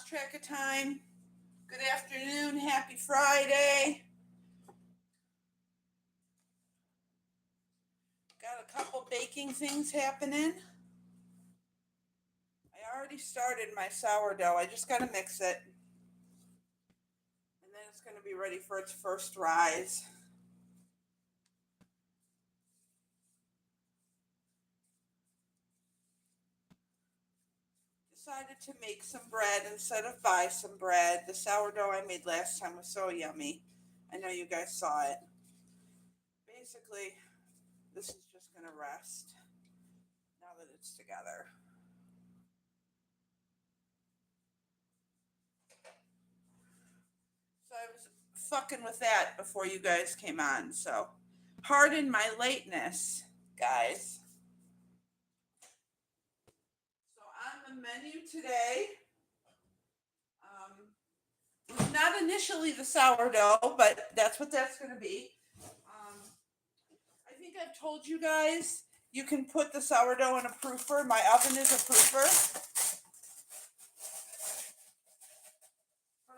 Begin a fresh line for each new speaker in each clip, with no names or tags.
track of time. Good afternoon. Happy Friday. Got a couple baking things happening. I already started my sourdough. I just got to mix it. And then it's going to be ready for its first rise. Decided to make some bread instead of buy some bread. The sourdough I made last time was so yummy. I know you guys saw it. Basically, this is just going to rest now that it's together. So I was fucking with that before you guys came on. So pardon my lateness, guys. So on the menu today, was not initially the sourdough, but that's what that's going to be. I think I've told you guys you can put the sourdough in a proofer. My oven is a proofer.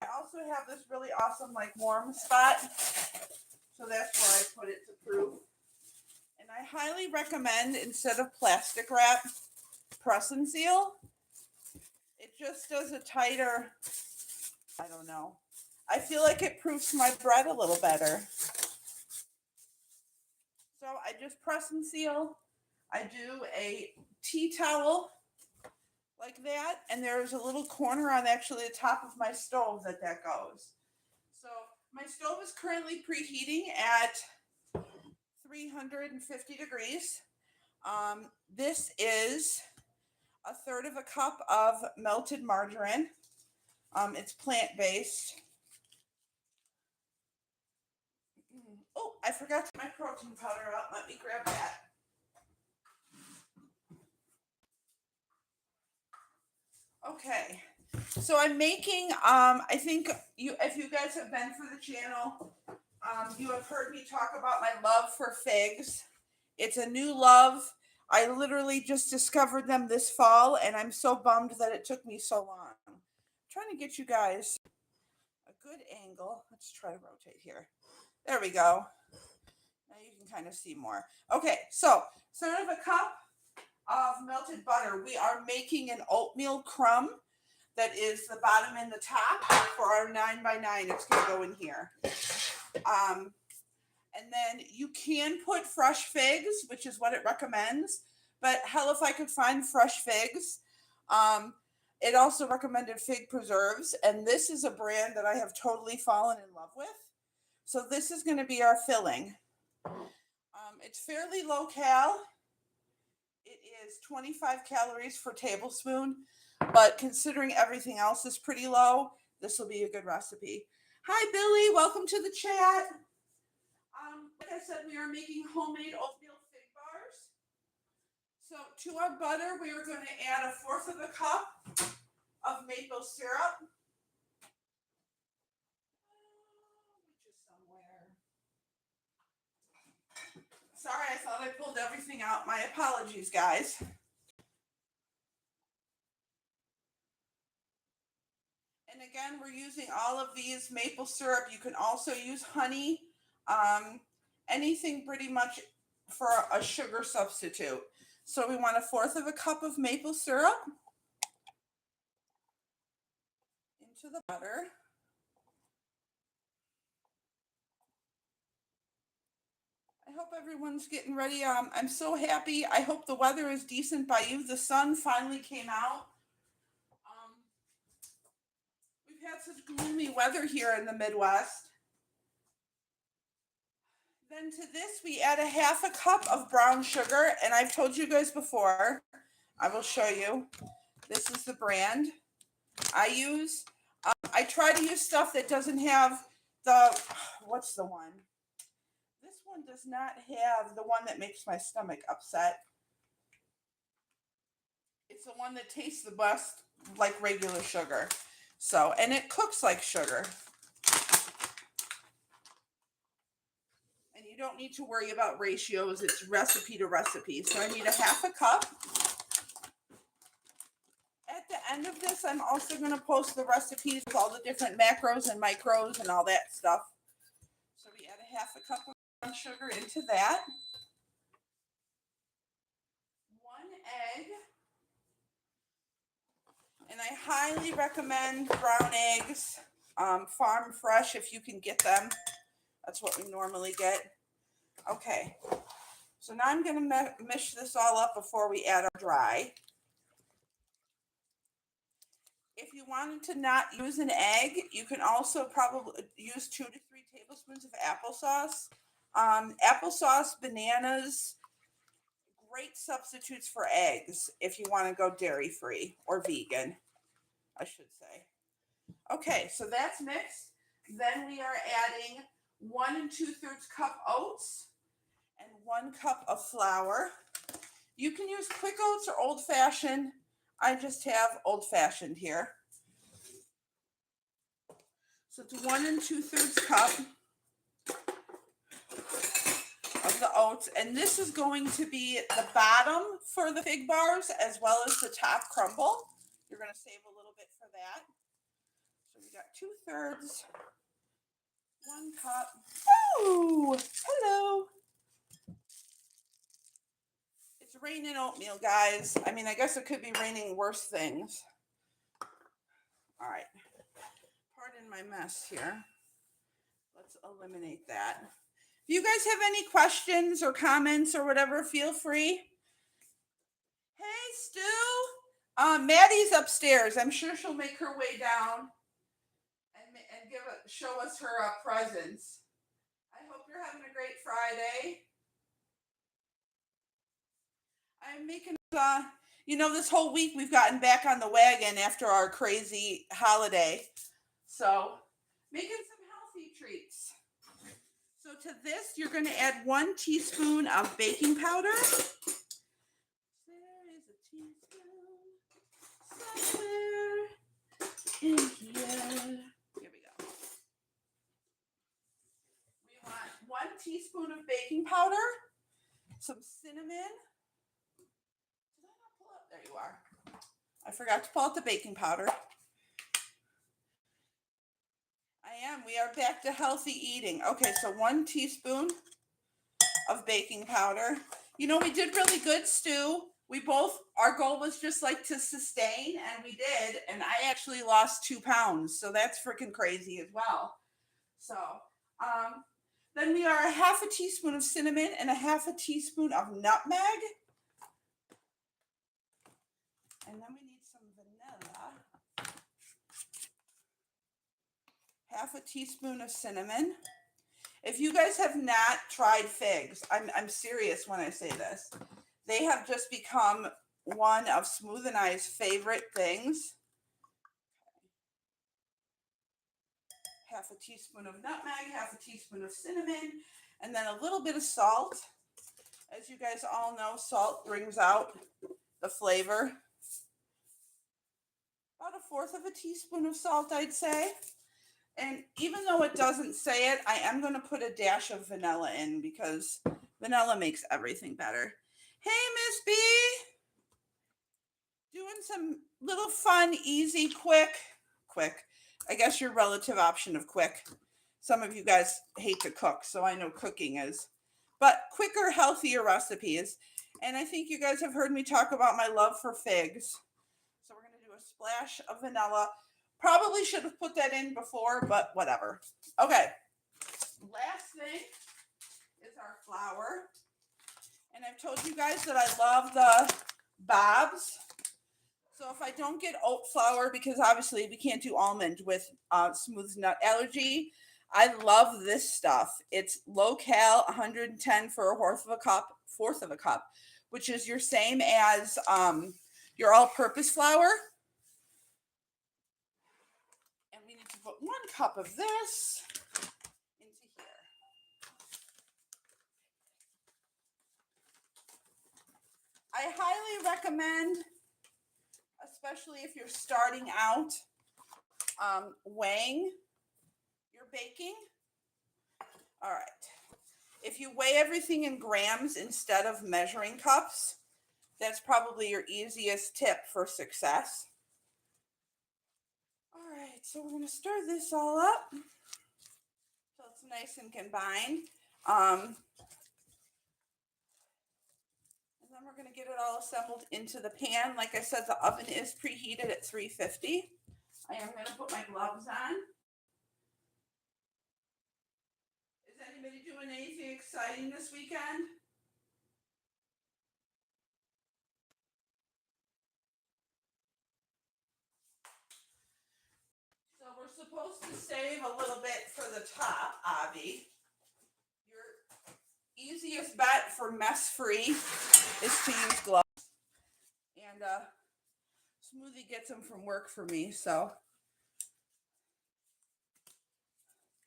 I also have this really awesome warm spot, so that's where I put it to proof. And I highly recommend, instead of plastic wrap, press and seal. It just does a tighter, I don't know. I feel like it proofs my bread a little better. So I just press and seal. I do a tea towel like that, and there's a little corner on actually the top of my stove that goes. So my stove is currently preheating at 350 degrees. This is a third of a cup of melted margarine. It's plant-based. Oh, I forgot to get my protein powder out. Let me grab that. Okay, so I'm making, I think if you guys have been through the channel, you have heard me talk about my love for figs. It's a new love. I literally just discovered them this fall, and I'm so bummed that it took me so long. I'm trying to get you guys a good angle. Let's try to rotate here. There we go. Now you can kind of see more. Okay, so instead of a cup of melted butter, we are making an oatmeal crumb that is the bottom and the top for our 9x9. It's going to go in here. And then you can put fresh figs, which is what it recommends. But hell, if I could find fresh figs. It also recommended fig preserves. And this is a brand that I have totally fallen in love with. So this is going to be our filling. It's fairly low cal. It is 25 calories per tablespoon. But considering everything else is pretty low, this will be a good recipe. Hi, Billy. Welcome to the chat. Like I said, we are making homemade oatmeal fig bars. So to our butter, we are going to add a fourth of a cup of maple syrup. Which is somewhere. Sorry, I thought I pulled everything out. My apologies, guys. And again, we're using all of these maple syrup. You can also use honey. Anything pretty much for a sugar substitute. So we want a fourth of a cup of maple syrup into the butter. I hope everyone's getting ready. I'm so happy. I hope the weather is decent by you. The sun finally came out. We've had such gloomy weather here in the Midwest. Then to this, we add a half a cup of brown sugar. And I've told you guys before, I will show you. This is the brand I use. I try to use stuff that doesn't have what's the one? This one does not have the one that makes my stomach upset. It's the one that tastes the best like regular sugar. So, and it cooks like sugar. And you don't need to worry about ratios. It's recipe to recipe. So I need a half a cup. At the end of this, I'm also going to post the recipes with all the different macros and micros and all that stuff. So we add a half a cup of brown sugar into that. 1 egg. And I highly recommend brown eggs, farm fresh if you can get them. That's what we normally get. Okay, so now I'm going to mix this all up before we add our dry. If you wanted to not use an egg, you can also probably use 2 to 3 tablespoons of applesauce. Applesauce, bananas, great substitutes for eggs if you want to go dairy-free or vegan, I should say. Okay, so that's mixed. Then we are adding 1 2/3 cup oats and 1 cup of flour. You can use quick oats or old-fashioned. I just have old-fashioned here. So it's 1 2/3 cup of the oats. And this is going to be the bottom for the fig bars as well as the top crumble. You're going to save a little bit for that. So we got 2/3, 1 cup. Oh, hello. It's raining oatmeal, guys. I mean, I guess it could be raining worse things. All right. Pardon my mess here. Let's eliminate that. If you guys have any questions or comments or whatever, feel free. Hey, Stu. Maddie's upstairs. I'm sure she'll make her way down and show us her presents. I hope you're having a great Friday. I'm making, this whole week we've gotten back on the wagon after our crazy holiday. So making some healthy treats. So to this, you're going to add 1 teaspoon of baking powder. There is a teaspoon somewhere in here. Here we go. We want 1 teaspoon of baking powder, some cinnamon. Did I not pull up? There you are. I forgot to pull out the baking powder. We are back to healthy eating. Okay, so 1 teaspoon of baking powder. We did really good, Stu. Our goal was just like to sustain, and we did. And I actually lost 2 pounds. So that's freaking crazy as well. So then we are a half a teaspoon of cinnamon and a half a teaspoon of nutmeg. And then we need some vanilla. Half a teaspoon of cinnamon. If you guys have not tried figs, I'm serious when I say this. They have just become one of Smooth and I's favorite things. Half a teaspoon of nutmeg, half a teaspoon of cinnamon, and then a little bit of salt. As you guys all know, salt brings out the flavor. About a 1/4 of a teaspoon of salt, I'd say. And even though it doesn't say it, I am going to put a dash of vanilla in because vanilla makes everything better. Hey, Miss B. Doing some little fun, easy, quick. I guess your relative option of quick. Some of you guys hate to cook, so I know cooking is. But quicker, healthier recipes. And I think you guys have heard me talk about my love for figs. So we're going to do a splash of vanilla. Probably should have put that in before, but whatever. Okay. Last thing is our flour. And I've told you guys that I love the Bob's. So if I don't get oat flour, because obviously we can't do almond with smooth nut allergy, I love this stuff. It's low cal, 110 for a 1/4 of a cup, which is your same as your all-purpose flour. Put 1 cup of this into here. I highly recommend, especially if you're starting out, weighing your baking. All right. If you weigh everything in grams instead of measuring cups, that's probably your easiest tip for success. right, so we're going to stir this all up so it's nice and combined. And then we're going to get it all assembled into the pan. Like I said, the oven is preheated at 350. I am going to put my gloves on. Is anybody doing anything exciting this weekend? So we're supposed to save a little bit for the top, Avi. Your easiest bet for mess-free is to use gloves. And Smoothie gets them from work for me, so.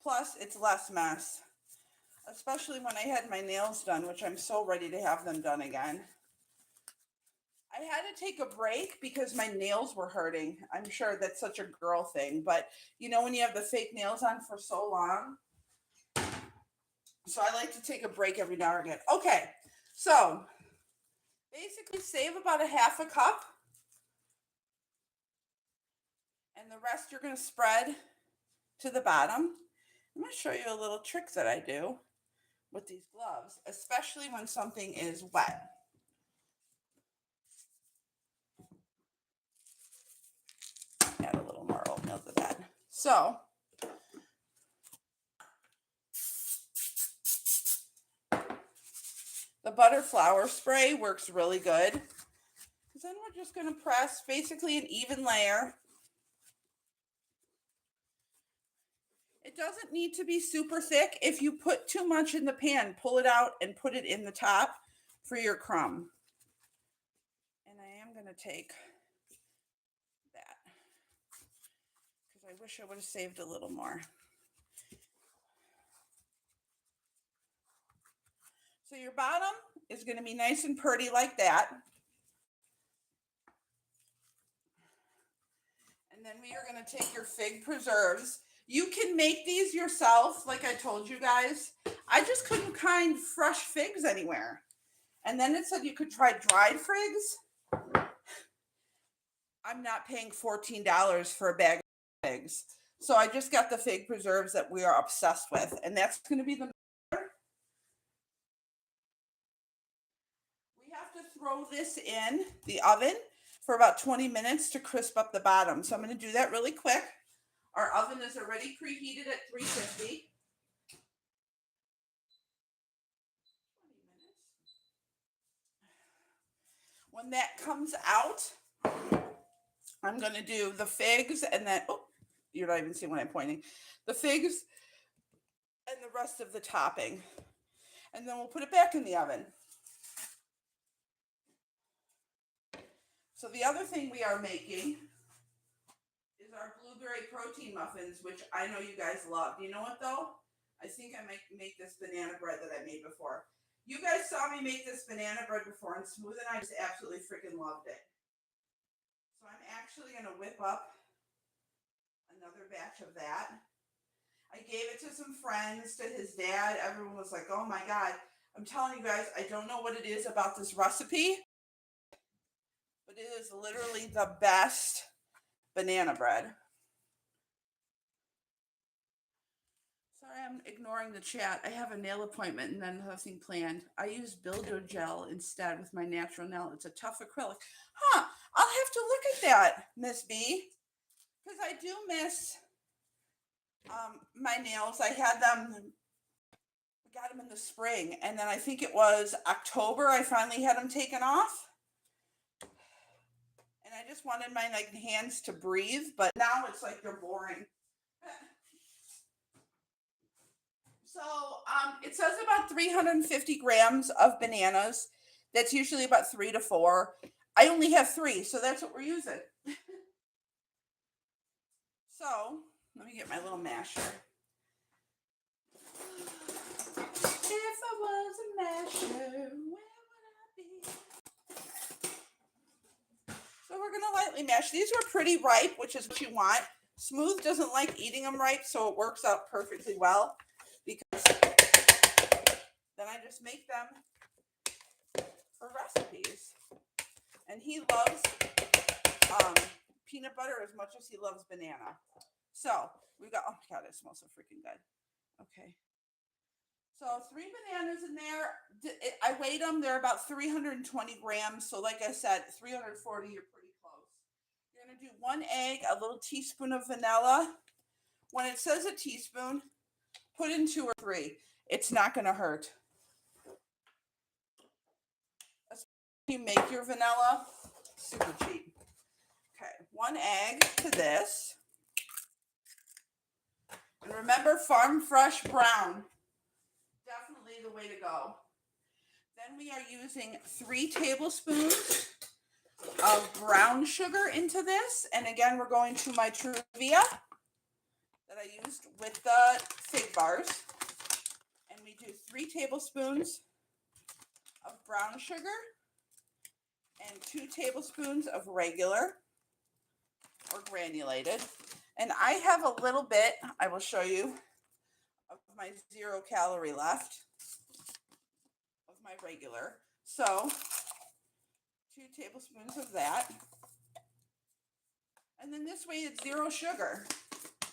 Plus, it's less mess. Especially when I had my nails done, which I'm so ready to have them done again. I had to take a break because my nails were hurting. I'm sure that's such a girl thing, but you know when you have the fake nails on for so long? So I like to take a break every now and again. Okay, so basically save about a half a cup. And the rest you're going to spread to the bottom. I'm going to show you a little trick that I do with these gloves, especially when something is wet. Add a little more oatmeal to that. So the butter flour spray works really good. Because then we're just going to press basically an even layer. It doesn't need to be super thick. If you put too much in the pan, pull it out and put it in the top for your crumb. And I am going to take that because I wish I would have saved a little more. So your bottom is going to be nice and pretty like that. And then we are going to take your fig preserves. You can make these yourself, like I told you guys. I just couldn't find fresh figs anywhere. And then it said you could try dried figs. I'm not paying $14 for a bag of figs. So I just got the fig preserves that we are obsessed with. And that's going to be the We have to throw this in the oven for about 20 minutes to crisp up the bottom. So I'm going to do that really quick. Our oven is already preheated at 350. When that comes out, I'm going to do the figs and then, oh, you're not even seeing when I'm pointing. The figs and the rest of the topping. And then we'll put it back in the oven. So the other thing we are making is our blueberry protein muffins, which I know you guys love. You know what though? I think I might make this banana bread that I made before. You guys saw me make this banana bread before, and Smooth and I just absolutely freaking loved it. So I'm actually going to whip up another batch of that. I gave it to some friends, to his dad. Everyone was like, oh my God. I'm telling you guys, I don't know what it is about this recipe, but it is literally the best banana bread. Sorry, I'm ignoring the chat. I have a nail appointment and then nothing planned. I use Builder Gel instead with my natural nail. It's a tough acrylic. Huh, I'll have to look at that, Miss B, because I do miss my nails. I had them, got them in the spring, and then I think it was October I finally had them taken off. And I just wanted my hands to breathe, but now it's like they're boring. So it says about 350 grams of bananas. That's usually about 3 to 4. I only have 3, so that's what we're using. So let me get my little masher. If I was a masher, where would I be? So we're going to lightly mash. These were pretty ripe, which is what you want. Smooth doesn't like eating them ripe, so it works out perfectly well. Because then I just make them for recipes. And he loves peanut peanut butter as much as he loves banana. So we got, oh my God, it smells so freaking good. Okay. So 3 bananas in there. I weighed them. They're about 320 grams. So like I said, 340, you're pretty close. You're going to do 1 egg, a little teaspoon of vanilla. When it says a teaspoon, put in 2 or 3. It's not going to hurt. You make your vanilla super cheap. Okay, 1 egg to this. And remember, farm fresh brown. Definitely the way to go. Then we are using 3 tablespoons of brown sugar into this. And again, we're going to my Truvia that I used with the fig bars. And we do 3 tablespoons of brown sugar and 2 tablespoons of regular or granulated. And I have a little bit, I will show you, of my 0 calorie left of my regular. So 2 tablespoons of that. And then this way it's 0 sugar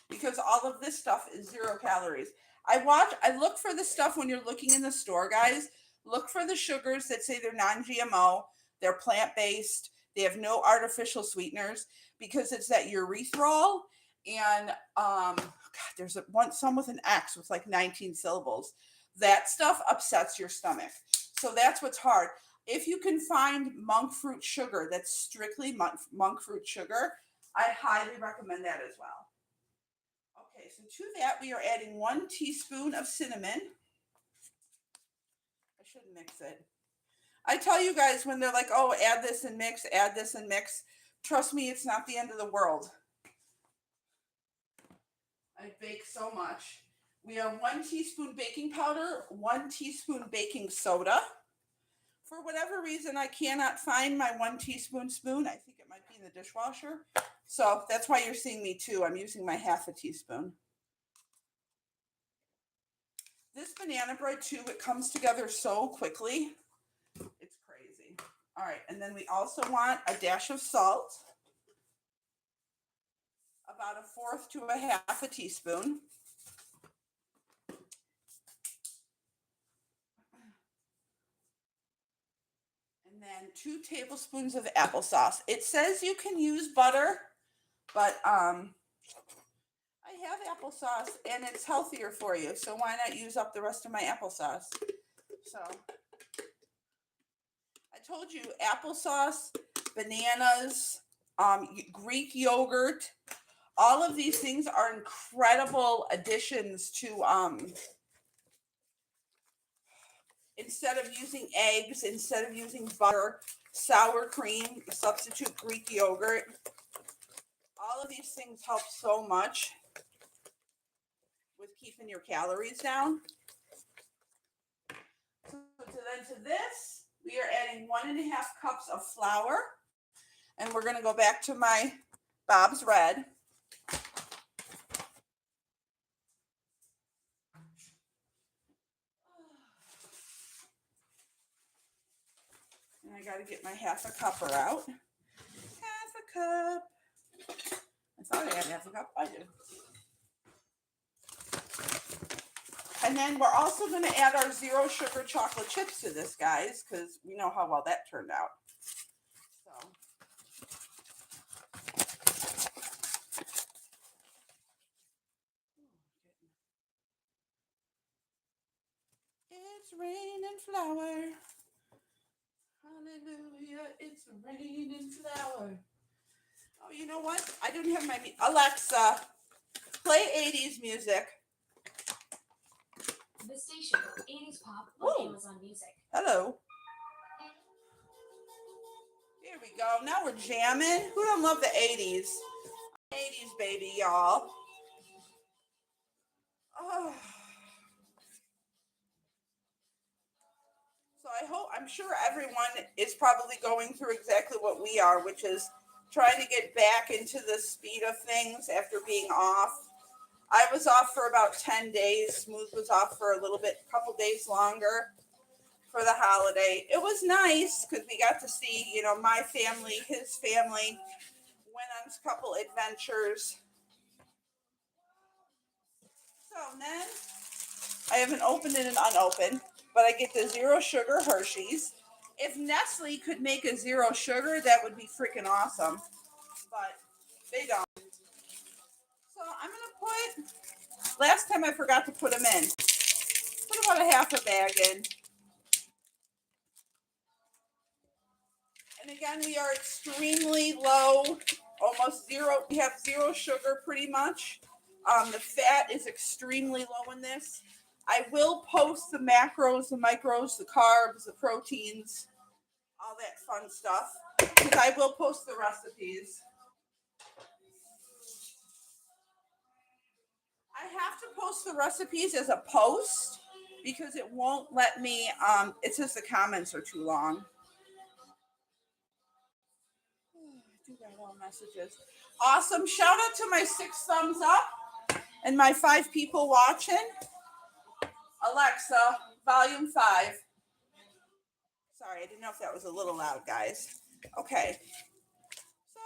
because all of this stuff is 0 calories. I look for the stuff when you're looking in the store, guys. Look for the sugars that say they're non-GMO, they're plant-based, they have no artificial sweeteners, because it's that erythritol and God, there's some with an X with like 19 syllables. That stuff upsets your stomach. So that's what's hard. If you can find monk fruit sugar that's strictly monk fruit sugar, I highly recommend that as well. Okay, so to that we are adding 1 teaspoon of cinnamon. I should mix it. I tell you guys when they're like, oh, add this and mix, add this and mix. Trust me, it's not the end of the world. I bake so much. We have 1 teaspoon baking powder, 1 teaspoon baking soda. For whatever reason, I cannot find my 1 teaspoon spoon. I think it might be in the dishwasher. So that's why you're seeing me too. I'm using my 1/2 teaspoon. This banana bread too, it comes together so quickly. It's crazy. All right, and then we also want a dash of salt. About 1/4 to 1/2 teaspoon. And then 2 tablespoons of applesauce. It says you can use butter, but I have applesauce and it's healthier for you. So why not use up the rest of my applesauce? So I told you applesauce, bananas, Greek yogurt, all of these things are incredible additions to instead of using eggs, instead of using butter, sour cream, substitute Greek yogurt. All of these things help so much with keeping your calories down. So then to this, we are adding 1.5 cups of flour. And we're going to go back to my Bob's Red. And I got to get my 1/2 cupper out. 1/2 cup. I thought I had 1/2 cup. I do. And then we're also going to add our 0 sugar chocolate chips to this, guys, because we know how well that turned out. So. It's raining flour. Hallelujah, it's raining flour. Oh, you know what? I don't have my Alexa, play 80s music.
The station, 80s pop on Amazon Music.
Hello. Here we go. Now we're jamming. Who don't love the 80s? 80s, baby, y'all. Oh. So I'm sure everyone is probably going through exactly what we are, which is trying to get back into the speed of things after being off. I was off for about 10 days. Smooth was off for a little bit, a couple days longer for the holiday. It was nice because we got to see, my family, his family, went John's Couple Adventures. So then I have an opened and an unopened, but I get the zero sugar Hershey's. If Nestle could make a zero sugar, that would be freaking awesome, but they don't. So I'm gonna put, last time I forgot to put them in. Put about a half a bag in. And again, we are extremely low, almost zero. We have zero sugar pretty much. The fat is extremely low in this. I will post the macros, the micros, the carbs, the proteins, all that fun stuff, because I will post the recipes. I have to post the recipes as a post because it won't let me, it says the comments are too long. Do that all messages. Awesome. Shout out to my 6 thumbs up and my 5 people watching. Alexa, volume 5. Sorry, I didn't know if that was a little loud, guys. Okay. So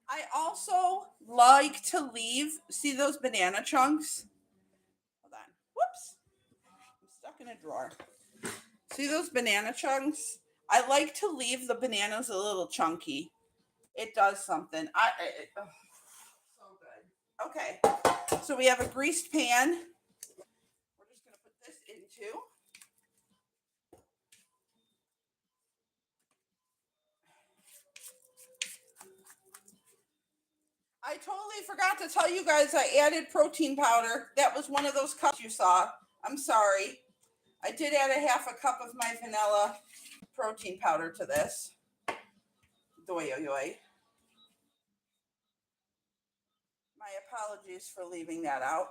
I also like to leave, see those banana chunks? Hold on. Whoops. I'm stuck in a drawer. See those banana chunks? I like to leave the bananas a little chunky. It does something. So good. Okay. So we have a greased pan. We're just going to put this into. I totally forgot to tell you guys I added protein powder. That was one of those cups you saw. I'm sorry. I did add a half a cup of my vanilla protein powder to this. Doy-oy-oy. My apologies for leaving that out.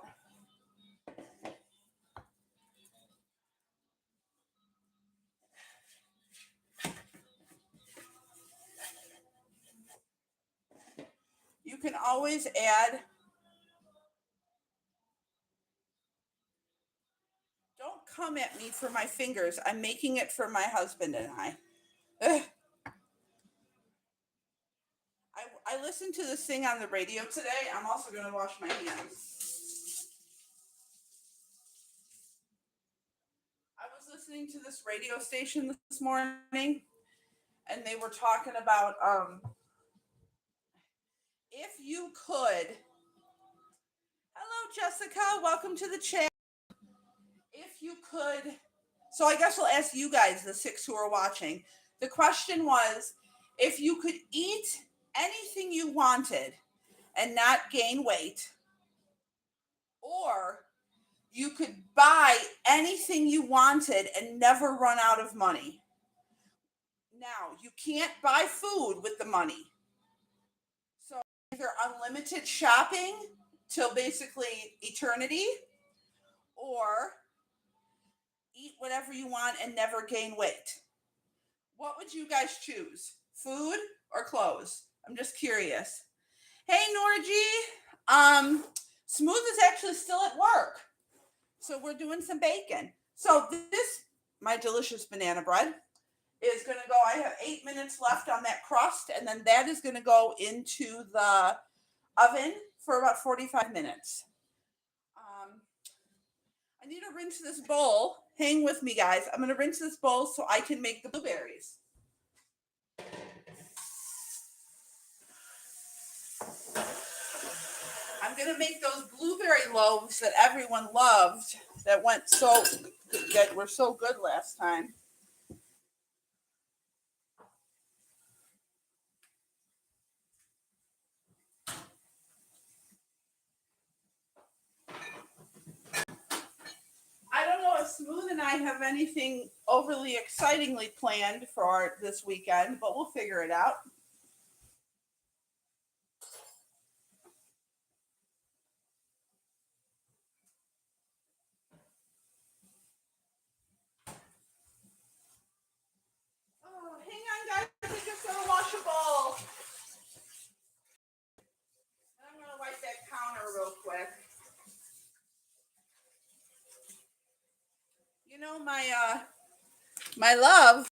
You can always add. Don't come at me for my fingers. I'm making it for my husband and I. Ugh. I listened to this thing on the radio today. I'm also going to wash my hands. I was listening to this radio station this morning, and they were talking about if you could. Hello, Jessica. Welcome to the chat. If you could. So I guess we'll ask you guys, the 6 who are watching. The question was, if you could eat anything you wanted and not gain weight, or you could buy anything you wanted and never run out of money. Now, you can't buy food with the money. So either unlimited shopping till basically eternity, or eat whatever you want and never gain weight. What would you guys choose? Food or clothes? I'm just curious. Hey, Norgie. Smooth is actually still at work. So we're doing some bacon. So this, my delicious banana bread, is going to go, I have 8 minutes left on that crust, and then that is going to go into the oven for about 45 minutes. I need to rinse this bowl. Hang with me, guys. I'm going to rinse this bowl so I can make the blueberries. I'm going to make those blueberry loaves that everyone loved, that were so good last time. I don't know if Smooth and I have anything overly excitingly planned for this weekend, but we'll figure it out. Oh, hang on, guys. I just gotta wash a bowl. And I'm gonna wipe that counter real quick. You know, my love,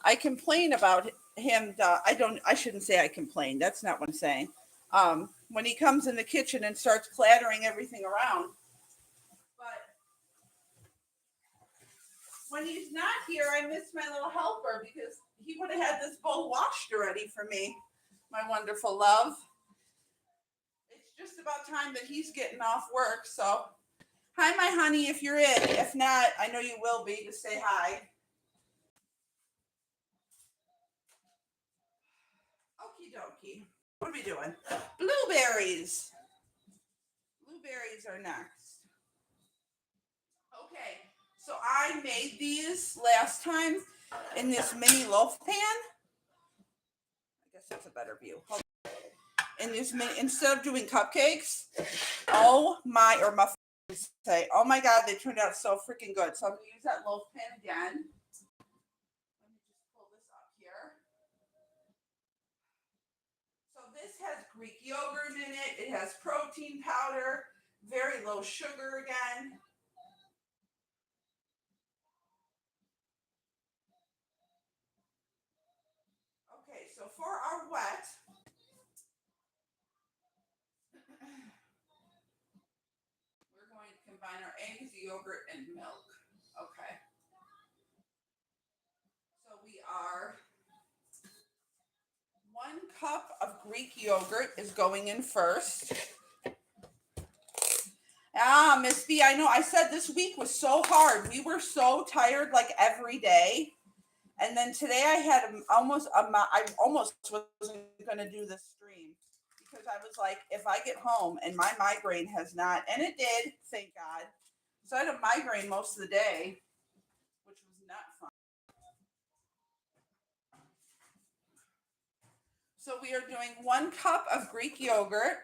I complain about him I shouldn't say I complain. That's not what I'm saying. When he comes in the kitchen and starts clattering everything around. But when he's not here, I miss my little helper because he would have had this bowl washed already for me, my wonderful love. It's just about time that he's getting off work. So, hi, my honey, if you're in. If not, I know you will be. Just say hi. Okie dokie. What are we doing? Blueberries. Blueberries are next. Okay, so I made these last time in this mini loaf pan. I guess that's a better view. In this mini, instead of doing cupcakes, or muffins, say, oh my God, they turned out so freaking good. So I'm gonna use that loaf pan again. Let me just pull this up here. So this has Greek yogurt in it. It has protein powder, very low sugar again. Okay, so for our wet, we're going to combine our eggs, yogurt, and milk. Okay. So we are 1 cup of Greek yogurt is going in first. Miss B, I know I said this week was so hard. We were so tired like every day. And then today I had I almost wasn't going to do this stream because I was like, if I get home and my migraine has not, and it did, thank God. So I had a migraine most of the day, which was not fun. So we are doing 1 cup of Greek yogurt.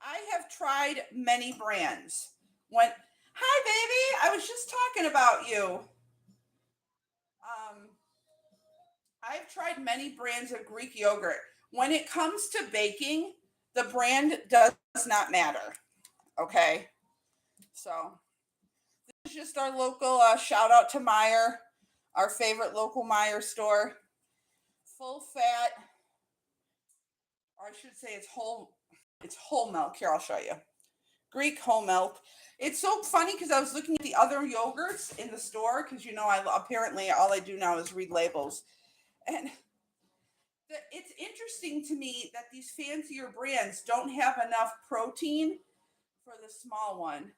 I have tried many brands. Hi, baby. I was just talking about you. I've tried many brands of Greek yogurt. When it comes to baking, the brand does not matter. Okay. So this is just our local shout out to Meijer, our favorite local Meijer store. Full fat, or I should say it's whole milk. Here, I'll show you. Greek whole milk. It's so funny because I was looking at the other yogurts in the store because apparently all I do now is read labels. And it's interesting to me that these fancier brands don't have enough protein for the small one.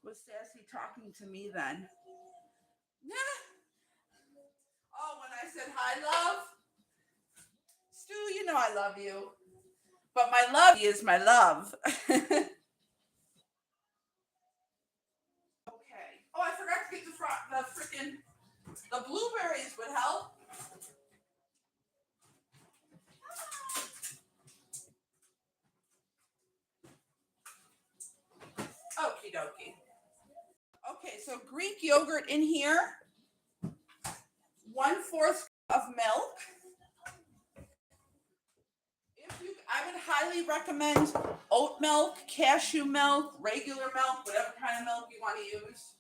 Was Sassy talking to me then? Oh, when I said hi, love? Stu, you know I love you. But my love is my love. Okay. Oh, I forgot to get the blueberries would help. Okie dokie. Okay, so Greek yogurt in here, 1/4 of milk. I would highly recommend oat milk, cashew milk, regular milk, whatever kind of milk you want to use.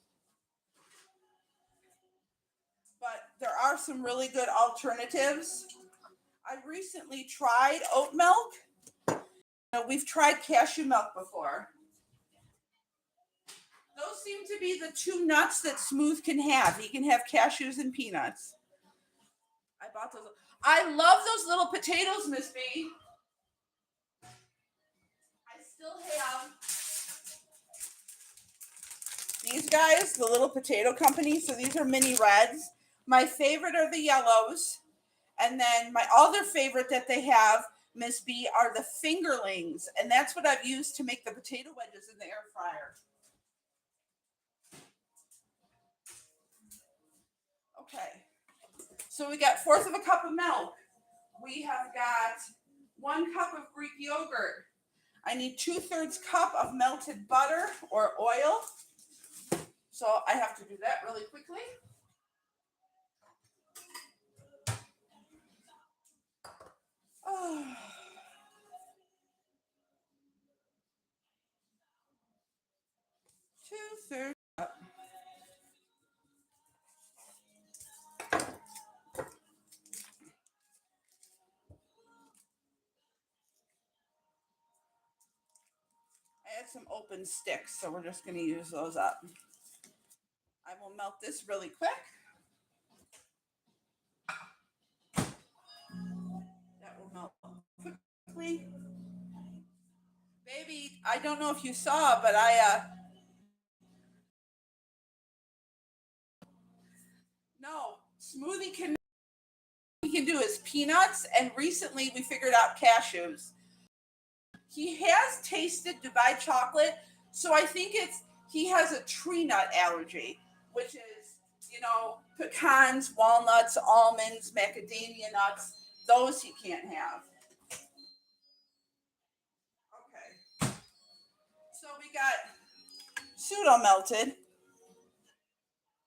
But there are some really good alternatives. I recently tried oat milk. We've tried cashew milk before. Those seem to be the 2 nuts that Smooth can have. He can have cashews and peanuts. I bought those. I love those little potatoes, Miss B. I still have these guys, the little potato company. So these are mini reds. My favorite are the yellows. And then my other favorite that they have, Miss B, are the fingerlings. And that's what I've used to make the potato wedges in the air fryer. Okay. So we got 1/4 of a cup of milk. We have got 1 cup of Greek yogurt. I need 2/3 cup of melted butter or oil. So I have to do that really quickly. Oh. 2/3 cup. had some open sticks, so we're just going to use those up. I will melt this really quick. That will melt quickly. Baby, I don't know if you saw, but no, smoothie we can do is peanuts, and recently we figured out cashews. He has tasted Dubai chocolate, so I think he has a tree nut allergy, which is, pecans, walnuts, almonds, macadamia nuts. Those he can't have. Okay. So we got pseudo melted.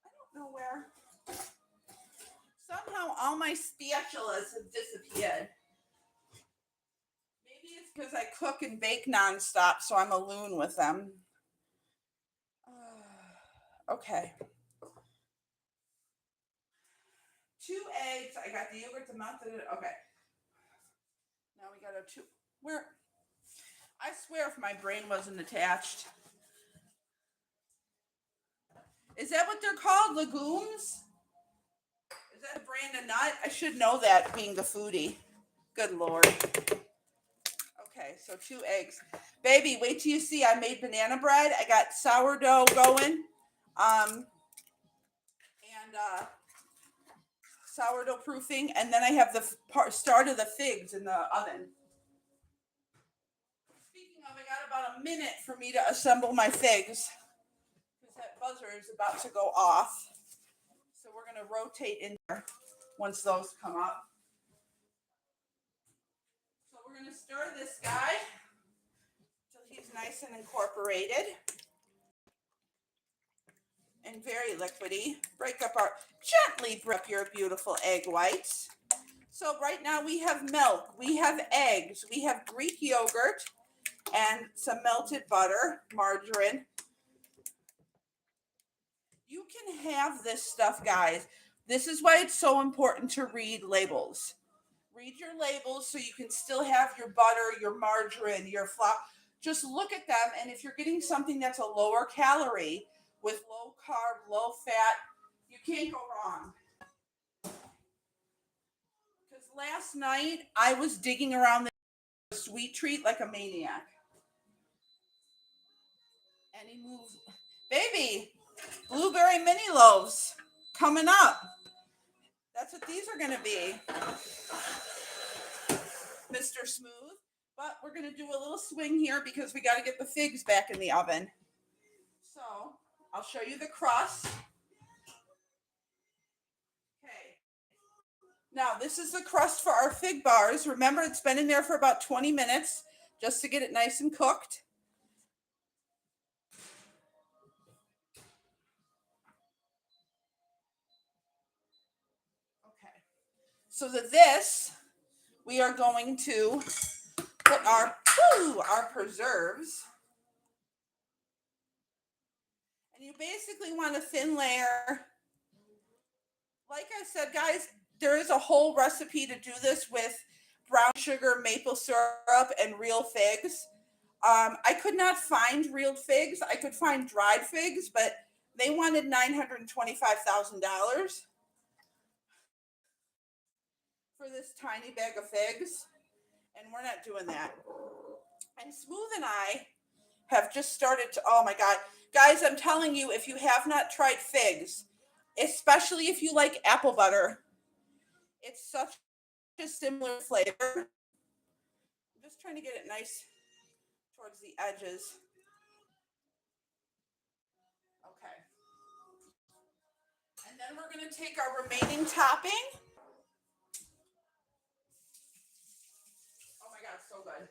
I don't know where. Somehow all my spatulas have disappeared. Maybe it's because I cook and bake nonstop, so I'm a loon with them. Okay. 2 eggs. I got the yogurt, the melted. Okay. Now we got a 2. Where? I swear if my brain wasn't attached. Is that what they're called? Legumes? Is that a brand of nut? I should know that, being the foodie. Good Lord. Okay, so 2 eggs. Baby, wait till you see. I made banana bread. I got sourdough going. And sourdough proofing. And then I have the start of the figs in the oven. Speaking of, I got about a minute for me to assemble my figs, because that buzzer is about to go off. So we're going to rotate in there once those come up. So we're going to stir this guy till he's nice and incorporated and very liquidy. Gently break up your beautiful egg whites. So right now we have milk, we have eggs, we have Greek yogurt, and some melted butter, margarine. You can have this stuff, guys. This is why it's so important to read labels. Read your labels so you can still have your butter, your margarine, your flour. Just look at them, and if you're getting something that's a lower calorie with low carb, low fat, you can't go wrong. Because last night I was digging around the sweet treat like a maniac. And he moves. Baby, blueberry mini loaves coming up. That's what these are going to be, Mr. Smooth. But we're going to do a little swing here because we got to get the figs back in the oven. So I'll show you the crust. Okay. Now this is the crust for our fig bars. Remember, it's been in there for about 20 minutes just to get it nice and cooked. Okay. So this, we are going to put our preserves. And you basically want a thin layer. Like I said, guys, there is a whole recipe to do this with brown sugar, maple syrup, and real figs. I could not find real figs. I could find dried figs, but they wanted $925,000 for this tiny bag of figs, and we're not doing that. And Smooth and I have just started to, oh my God. Guys, I'm telling you, if you have not tried figs, especially if you like apple butter, it's such a similar flavor. I'm just trying to get it nice towards the edges. Okay. And then we're going to take our remaining topping. Oh my God, so good.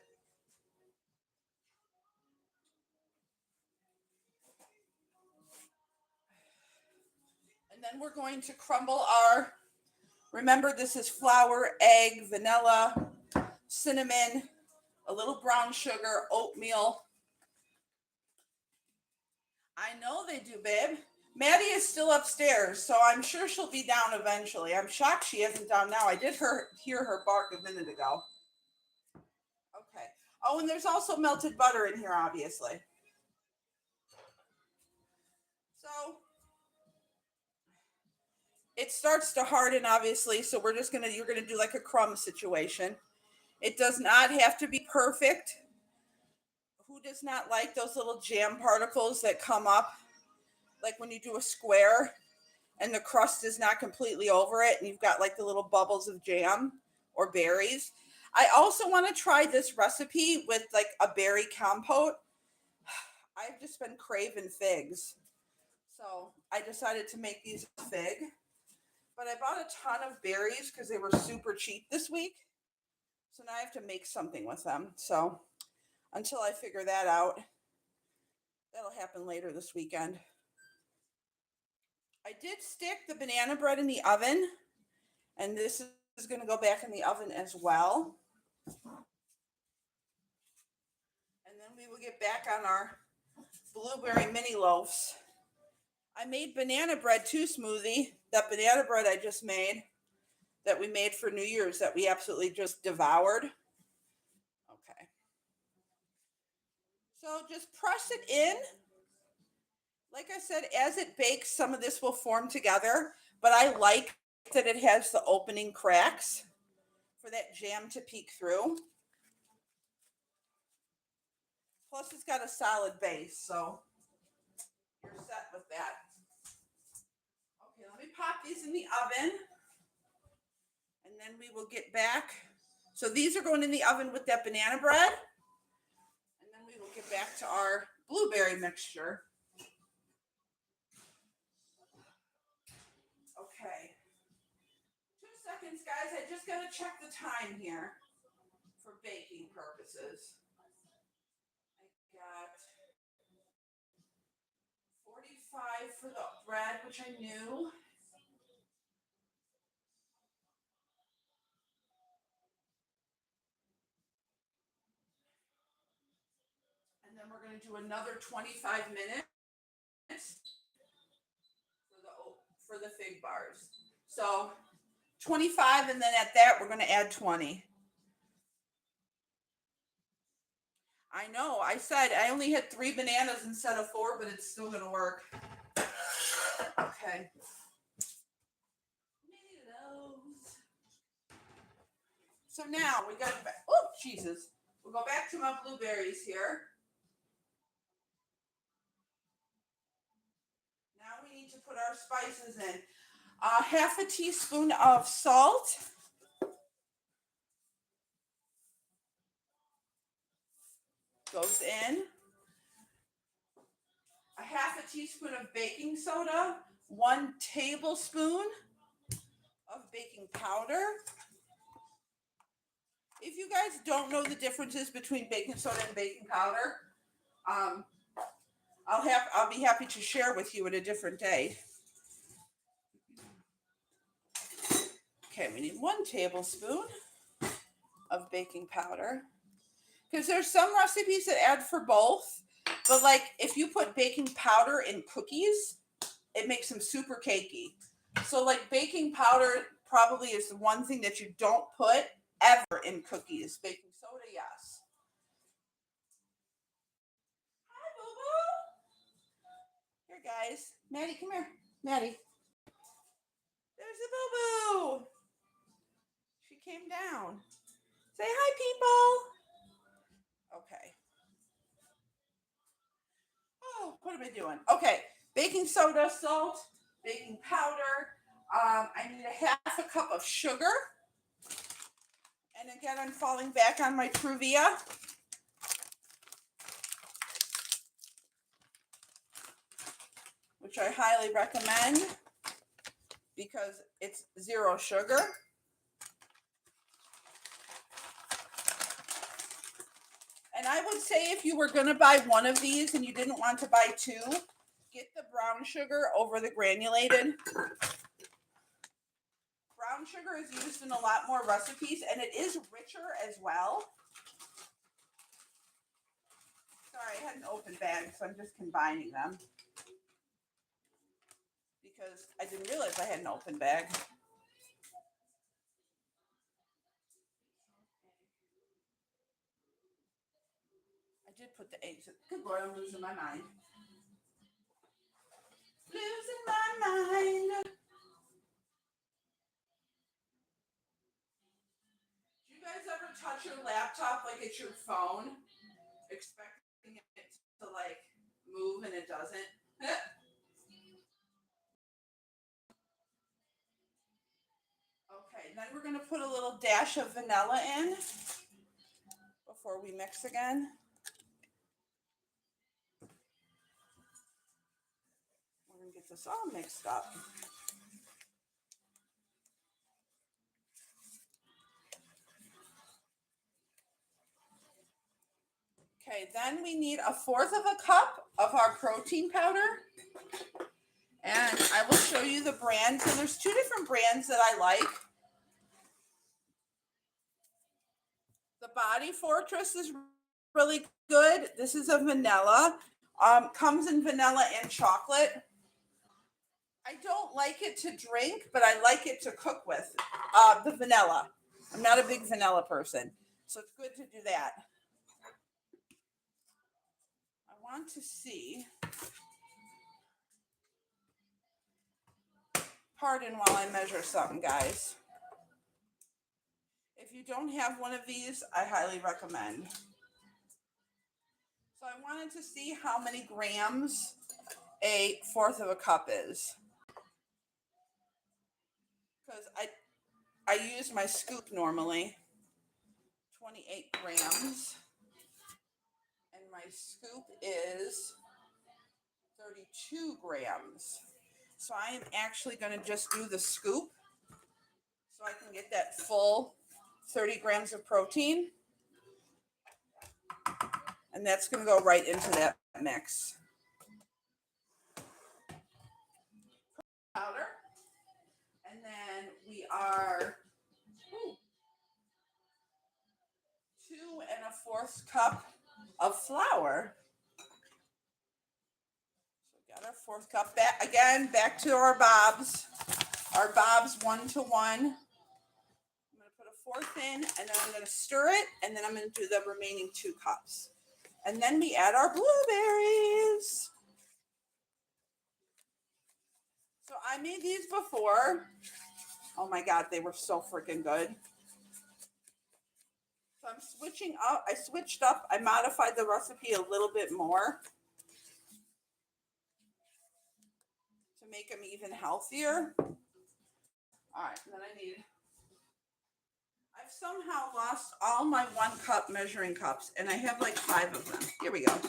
And then we're going to crumble our, remember this is flour, egg, vanilla, cinnamon, a little brown sugar, oatmeal. I know they do, babe. Maddie is still upstairs, so I'm sure she'll be down eventually. I'm shocked she isn't down now. I did hear her bark a minute ago. Okay. Oh, and there's also melted butter in here, obviously. So it starts to harden, obviously. So you're gonna do like a crumb situation. It does not have to be perfect. Who does not like those little jam particles that come up, like when you do a square and the crust is not completely over it and you've got like the little bubbles of jam or berries? I also want to try this recipe with like a berry compote. I've just been craving figs. So I decided to make these fig, but I bought a ton of berries because they were super cheap this week. So now I have to make something with them. So until I figure that out, that'll happen later this weekend. I did stick the banana bread in the oven, and this is going to go back in the oven as well. And then we will get back on our blueberry mini loaves. I made banana bread too, smoothie. That banana bread I just made, that we made for New Year's, that we absolutely just devoured. Okay. So just press it in. Like I said, as it bakes, some of this will form together, but I like that it has the opening cracks for that jam to peek through. Plus, it's got a solid base, so you're set with that. Okay, let me pop these in the oven, and then we will get back. So these are going in the oven with that banana bread, and then we will get back to our blueberry mixture. Okay. 2 seconds, guys. I just got to check the time here for baking purposes. I got 45 for the bread, which I knew. And then we're going to do another 25 minutes for the fig bars. So 25, and then at that we're going to add 20. I know. I said I only had 3 bananas instead of 4, but it's still going to work. Okay. So now we got, oh, Jesus. We'll go back to my blueberries here. Now we need to put our spices in. Half a teaspoon of salt. Goes in. A half a teaspoon of baking soda. 1 tablespoon of baking powder. If you guys don't know the differences between baking soda and baking powder, I'll be happy to share with you at a different day. Okay, we need 1 tablespoon of baking powder, because there's some recipes that add for both, but like if you put baking powder in cookies, it makes them super cakey. So like baking powder probably is the one thing that you don't put ever in cookies. Baking soda, yes. Hi, Boo Boo. Here, guys. Maddie, come here. Maddie. There's a Boo Boo. She came down. Say hi, people. Okay. Oh, what am I doing? Okay. Baking soda, salt, baking powder. I need a half a cup of sugar. And again, I'm falling back on my Truvia. Which I highly recommend because it's 0 sugar. And I would say if you were going to buy one of these and you didn't want to buy 2, get the brown sugar over the granulated. Brown sugar is used in a lot more recipes, and it is richer as well. Sorry, I had an open bag, so I'm just combining them because I didn't realize I had an open bag. I did put the eggs in. Good Lord, I'm losing my mind. Losing my mind. Do you guys ever touch your laptop like it's your phone, expecting it to like move and it doesn't? Okay, then we're gonna put a little dash of vanilla in before we mix again. We're gonna get this all mixed up. Okay, then we need 1/4 of a cup of our protein powder. And I will show you the brand. So there's 2 different brands that I like. The Body Fortress is really good. This is a vanilla. Comes in vanilla and chocolate. I don't like it to drink, but I like it to cook with. The vanilla. I'm not a big vanilla person, so it's good to do that. I want to see. Pardon while I measure something, guys. If you don't have one of these, I highly recommend. So I wanted to see how many grams 1/4 of a cup is. Because I use my scoop normally. 28 grams. And my scoop is 32 grams. So I am actually going to just do the scoop so I can get that full 30 grams of protein. And that's going to go right into that mix. Powder. And then we are 2 1/4 cup of flour. So we got our 1/4 cup. Back to our bobs. Our bobs 1 to 1. I'm going to put a 1/4 in, and then I'm going to stir it, and then I'm going to do the remaining 2 cups. And then we add our blueberries. So I made these before. Oh my God, they were so freaking good. So I'm switching up. I switched up. I modified the recipe a little bit more to make them even healthier. All right, and then I've somehow lost all my 1 cup measuring cups, and I have like 5 of them. Here we go.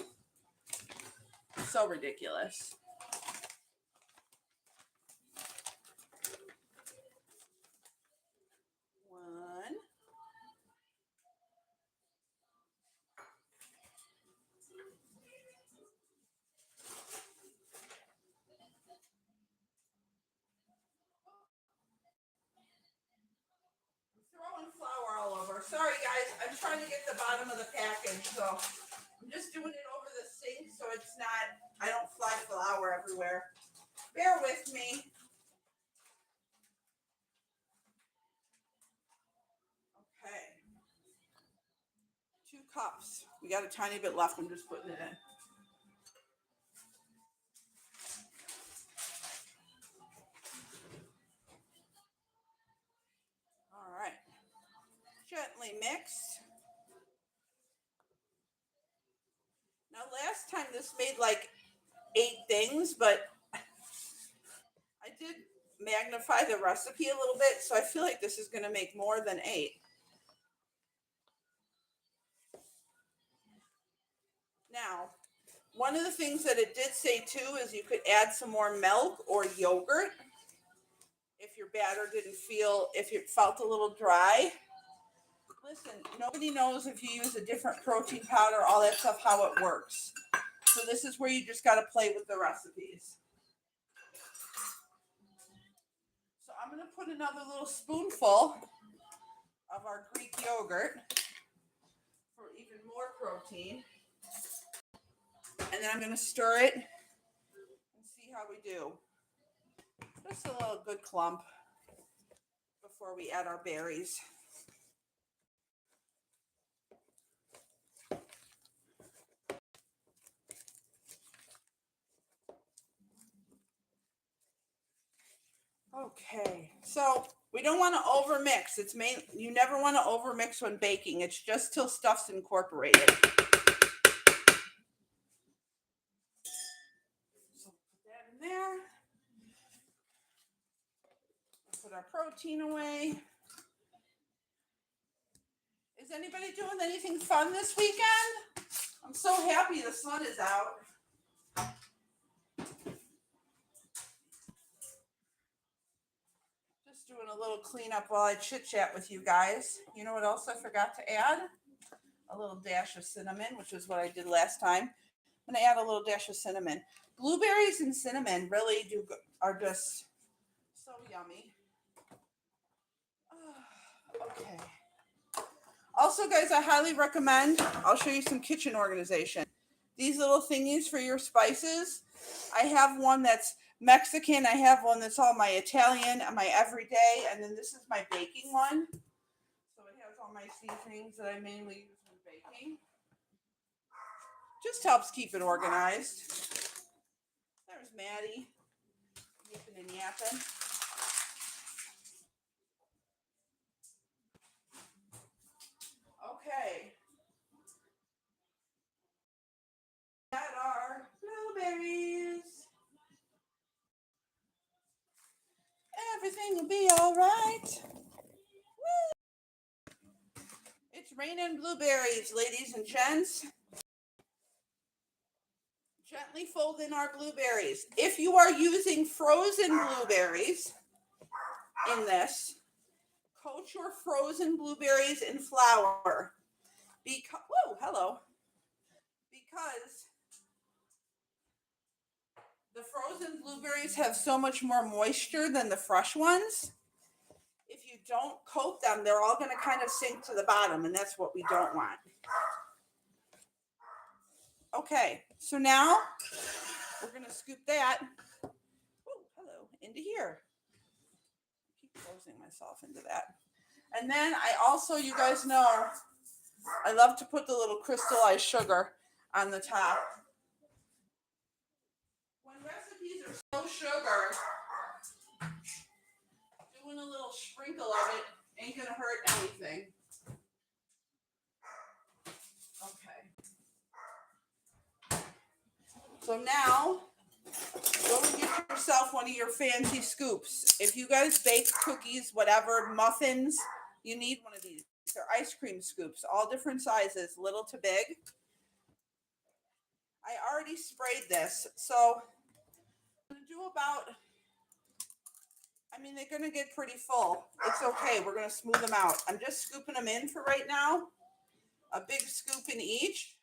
So ridiculous. One. Throwing flour all over. Sorry guys, I'm trying to get the bottom of the package, so I'm just doing it over the sink so it's not, I don't fly flour everywhere. Bear with me. Okay. 2 cups. We got a tiny bit left. I'm just putting it in. All right. Gently mix. Now last time this made like 8 things, but I did magnify the recipe a little bit, so I feel like this is going to make more than 8. Now, one of the things that it did say too is you could add some more milk or yogurt if your batter if it felt a little dry. Listen, nobody knows if you use a different protein powder, all that stuff, how it works. So this is where you just got to play with the recipes. So I'm going to put another little spoonful of our Greek yogurt for even more protein. And then I'm going to stir it and see how we do. Just a little good clump before we add our berries. Okay, so we don't want to overmix. You never want to overmix when baking. It's just till stuff's incorporated. So put that in there. Put our protein away. Is anybody doing anything fun this weekend? I'm so happy the sun is out. Just doing a little cleanup while I chit chat with you guys. You know what else I forgot to add? A little dash of cinnamon, which is what I did last time. I'm gonna add a little dash of cinnamon. Blueberries and cinnamon really are just so yummy. Okay. Also, guys, I highly recommend, I'll show you some kitchen organization. These little thingies for your spices. I have one that's Mexican. I have one that's all my Italian, my everyday, and then this is my baking one. So it has all my seasonings that I mainly use for baking. Just helps keep it organized. There's Maddie, yipping and yapping. Okay. That are blueberries. Everything will be all right. Woo. It's raining blueberries, ladies and gents. Gently fold in our blueberries. If you are using frozen blueberries in this, coat your frozen blueberries in flour. Hello. Because the frozen blueberries have so much more moisture than the fresh ones. If you don't coat them, they're all going to kind of sink to the bottom, and that's what we don't want. Okay, so now we're going to scoop that into here. I keep closing myself into that. And then I also, you guys know, I love to put the little crystallized sugar on the top. When recipes are so sugar, doing a little sprinkle of it ain't going to hurt anything. Okay. So now, go and get yourself one of your fancy scoops. If you guys bake cookies, whatever, muffins, you need one of these. They're ice cream scoops, all different sizes, little to big. I already sprayed this, so I'm going to do about, they're going to get pretty full. It's okay. We're going to smooth them out. I'm just scooping them in for right now. A big scoop in each.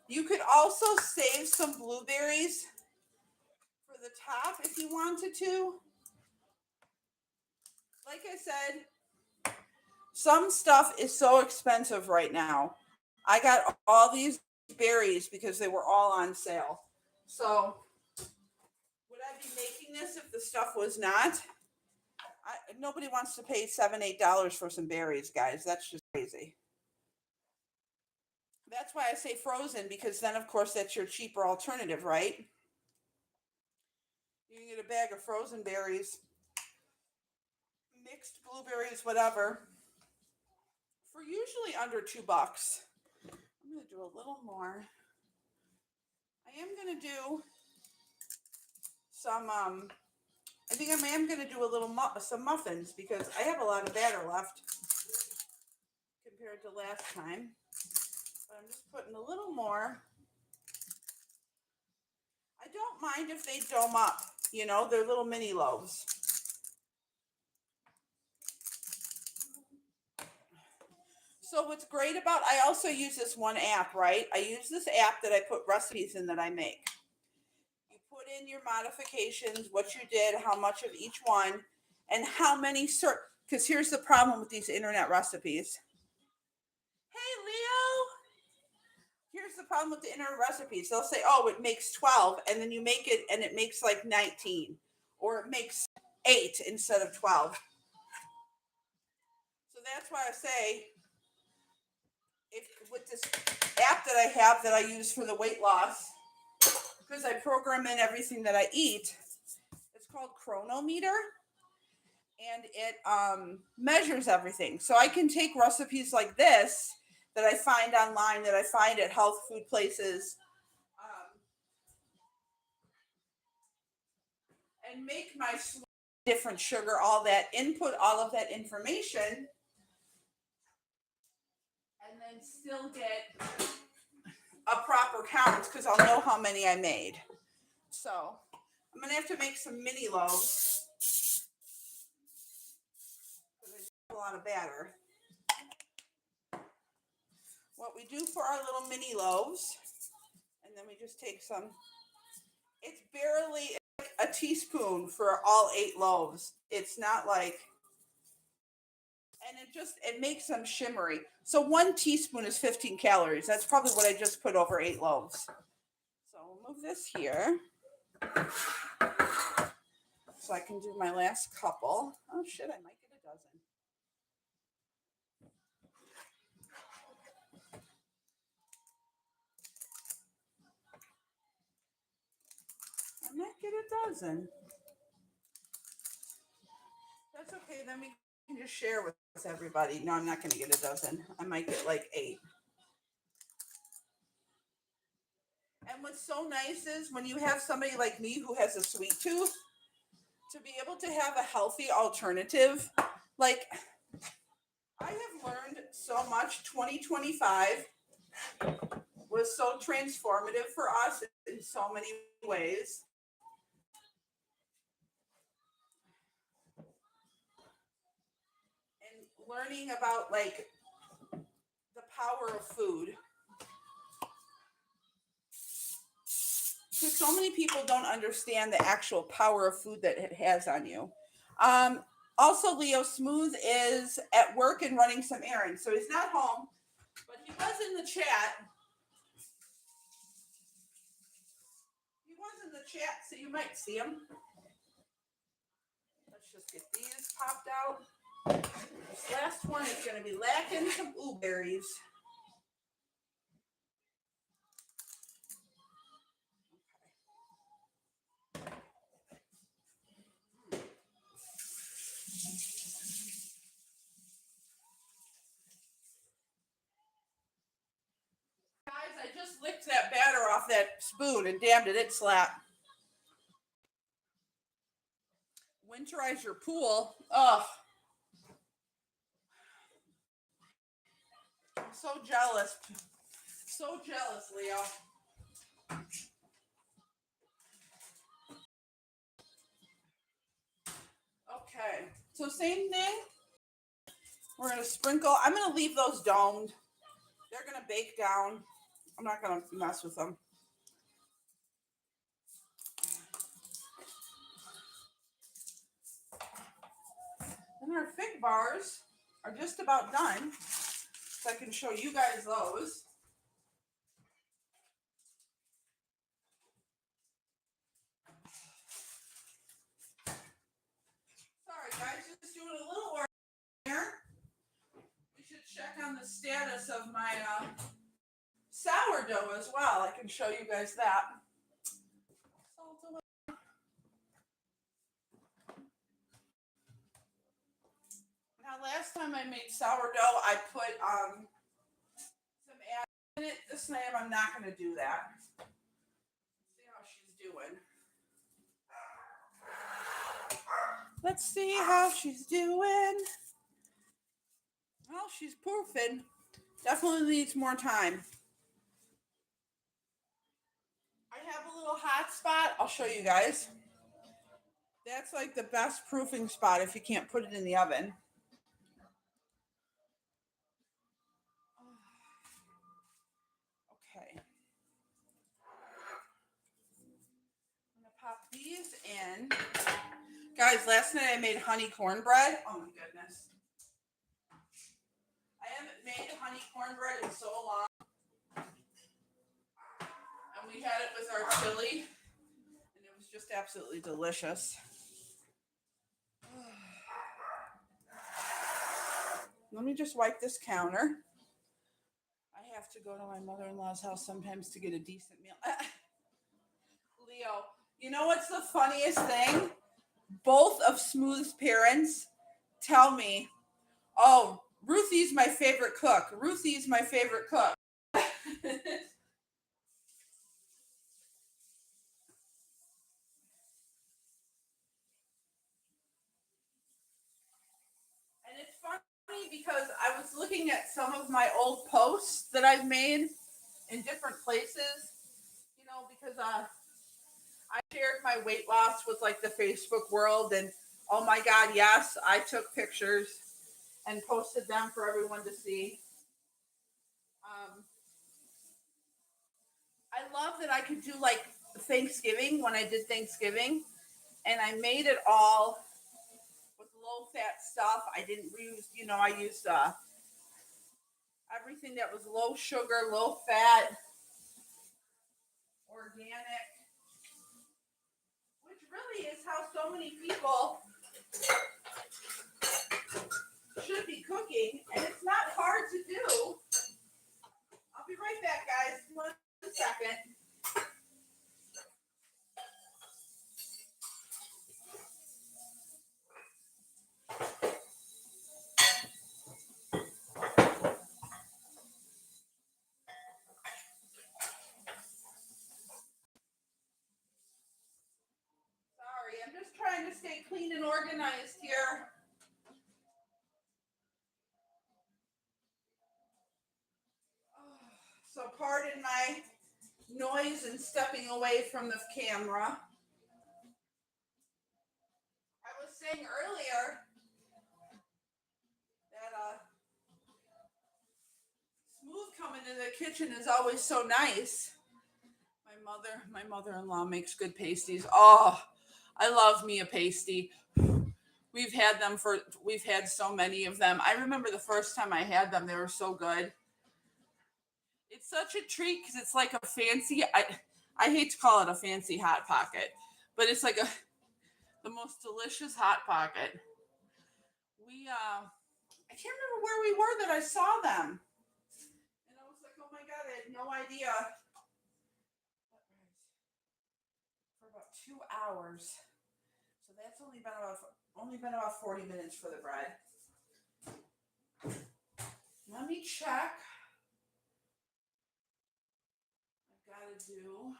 You could also save some blueberries for the top if you wanted to. Like I said, some stuff is so expensive right now. I got all these berries because they were all on sale. So would I be making this if the stuff was not? Nobody wants to pay $7, $8 for some berries, guys. That's just crazy. That's why I say frozen, because then, of course, that's your cheaper alternative, right? You can get a bag of frozen berries, mixed blueberries, whatever, for usually under $2. I'm going to do a little more. I am going to do some, I think I am going to do some muffins because I have a lot of batter left compared to last time. But I'm just putting a little more. I don't mind if they dome up, they're little mini loaves. So what's great about, I also use this one app, right? I use this app that I put recipes in that I make. You put in your modifications, what you did, how much of each one, and how many because here's the problem with these internet recipes. Hey, Leo. Here's the problem with the internet recipes. They'll say, oh, it makes 12, and then you make it, and it makes like 19, or it makes 8 instead of 12. So that's why I say, with this app that I have that I use for the weight loss, because I program in everything that I eat. It's called Chronometer, and it measures everything. So I can take recipes like this that I find online, that I find at health food places, and make my different sugar, all that, input all of that information, and then still get a proper count because I'll know how many I made. So I'm gonna have to make some mini loaves because I have a lot of batter. What we do for our little mini loaves, and then we just take some, it's barely a teaspoon for all 8 loaves. It's not like, and it makes them shimmery. So 1 teaspoon is 15 calories. That's probably what I just put over 8 loaves. So we'll move this here so I can do my last couple. Oh shit, I might get a dozen. I might get a dozen. That's okay. Then we can just share with everybody. No, I'm not going to get a dozen. I might get like 8. And what's so nice is when you have somebody like me who has a sweet tooth, to be able to have a healthy alternative. Like, I have learned so much. 2025 was so transformative for us in so many ways. And learning about like the power of food. Because so many people don't understand the actual power of food that it has on you. Also, Leo Smooth is at work and running some errands, so he's not home, but he was in the chat. He was in the chat, so you might see him. Let's just get these popped out. This last one is going to be lacking some blueberries. Guys, I just licked that batter off that spoon and damn did it slap. Winterize your pool. Ugh. I'm so jealous. So jealous, Leo. Okay. So same thing. We're going to sprinkle. I'm going to leave those domed. They're going to bake down. I'm not going to mess with them. And our fig bars are just about done. So I can show you guys those. Sorry guys, just doing a little work here. We should check on the status of my sourdough as well. I can show you guys that. Salt away. Now last time I made sourdough, I put some eggs in it. This time I'm not going to do that. See how she's doing. Let's see how she's doing. Well, she's proofing. Definitely needs more time. I have a little hot spot. I'll show you guys. That's like the best proofing spot if you can't put it in the oven. Okay. I'm going to pop these in. Guys, last night I made honey cornbread. Oh my goodness. I haven't made honey cornbread in so long. And we had it with our chili. And it was just absolutely delicious. Let me just wipe this counter. I have to go to my mother-in-law's house sometimes to get a decent meal. Leo, you know what's the funniest thing? Both of Smooth's parents tell me, "Oh, Ruthie's my favorite cook. Ruthie's my favorite cook." And it's funny because I was looking at some of my old posts that I've made in different places, because I shared my weight loss with like the Facebook world, and oh my God, yes, I took pictures and posted them for everyone to see. Um, I love that I could do like Thanksgiving when I did Thanksgiving, and I made it all with low fat stuff. I didn't use, I used everything that was low sugar, low fat, organic, which really is how so many people should be cooking, and it's not hard to do. I'll be right back, guys. 1 second. Sorry, I'm just trying to stay clean and organized here. So pardon my noise and stepping away from the camera. I was saying earlier that Smooth coming to the kitchen is always so nice. My mother-in-law makes good pasties. Oh, I love me a pasty. We've had so many of them. I remember the first time I had them, they were so good. It's such a treat because it's like a fancy. I hate to call it a fancy hot pocket, but it's like the most delicious hot pocket. I can't remember where we were that I saw them, and I was like, oh my God, I had no idea. For about 2 hours, so that's only been about 40 minutes for the bread. Let me check. I've got to do.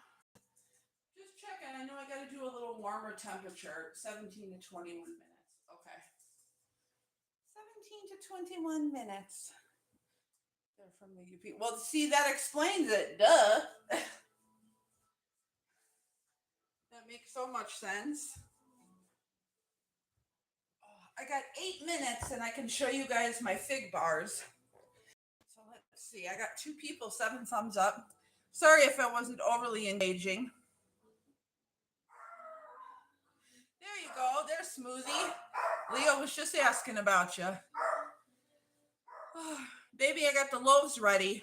Just checking. I know I got to do a little warmer temperature, 17 to 21 minutes. Okay. 17 to 21 minutes. They're from the UP. Well, see, that explains it. Duh. That makes so much sense. Oh, I got 8 minutes and I can show you guys my fig bars. So let's see. I got 2 people, 7 thumbs up. Sorry if it wasn't overly engaging. There you go. There's Smoothie. Leo was just asking about you. Baby, I got the loaves ready.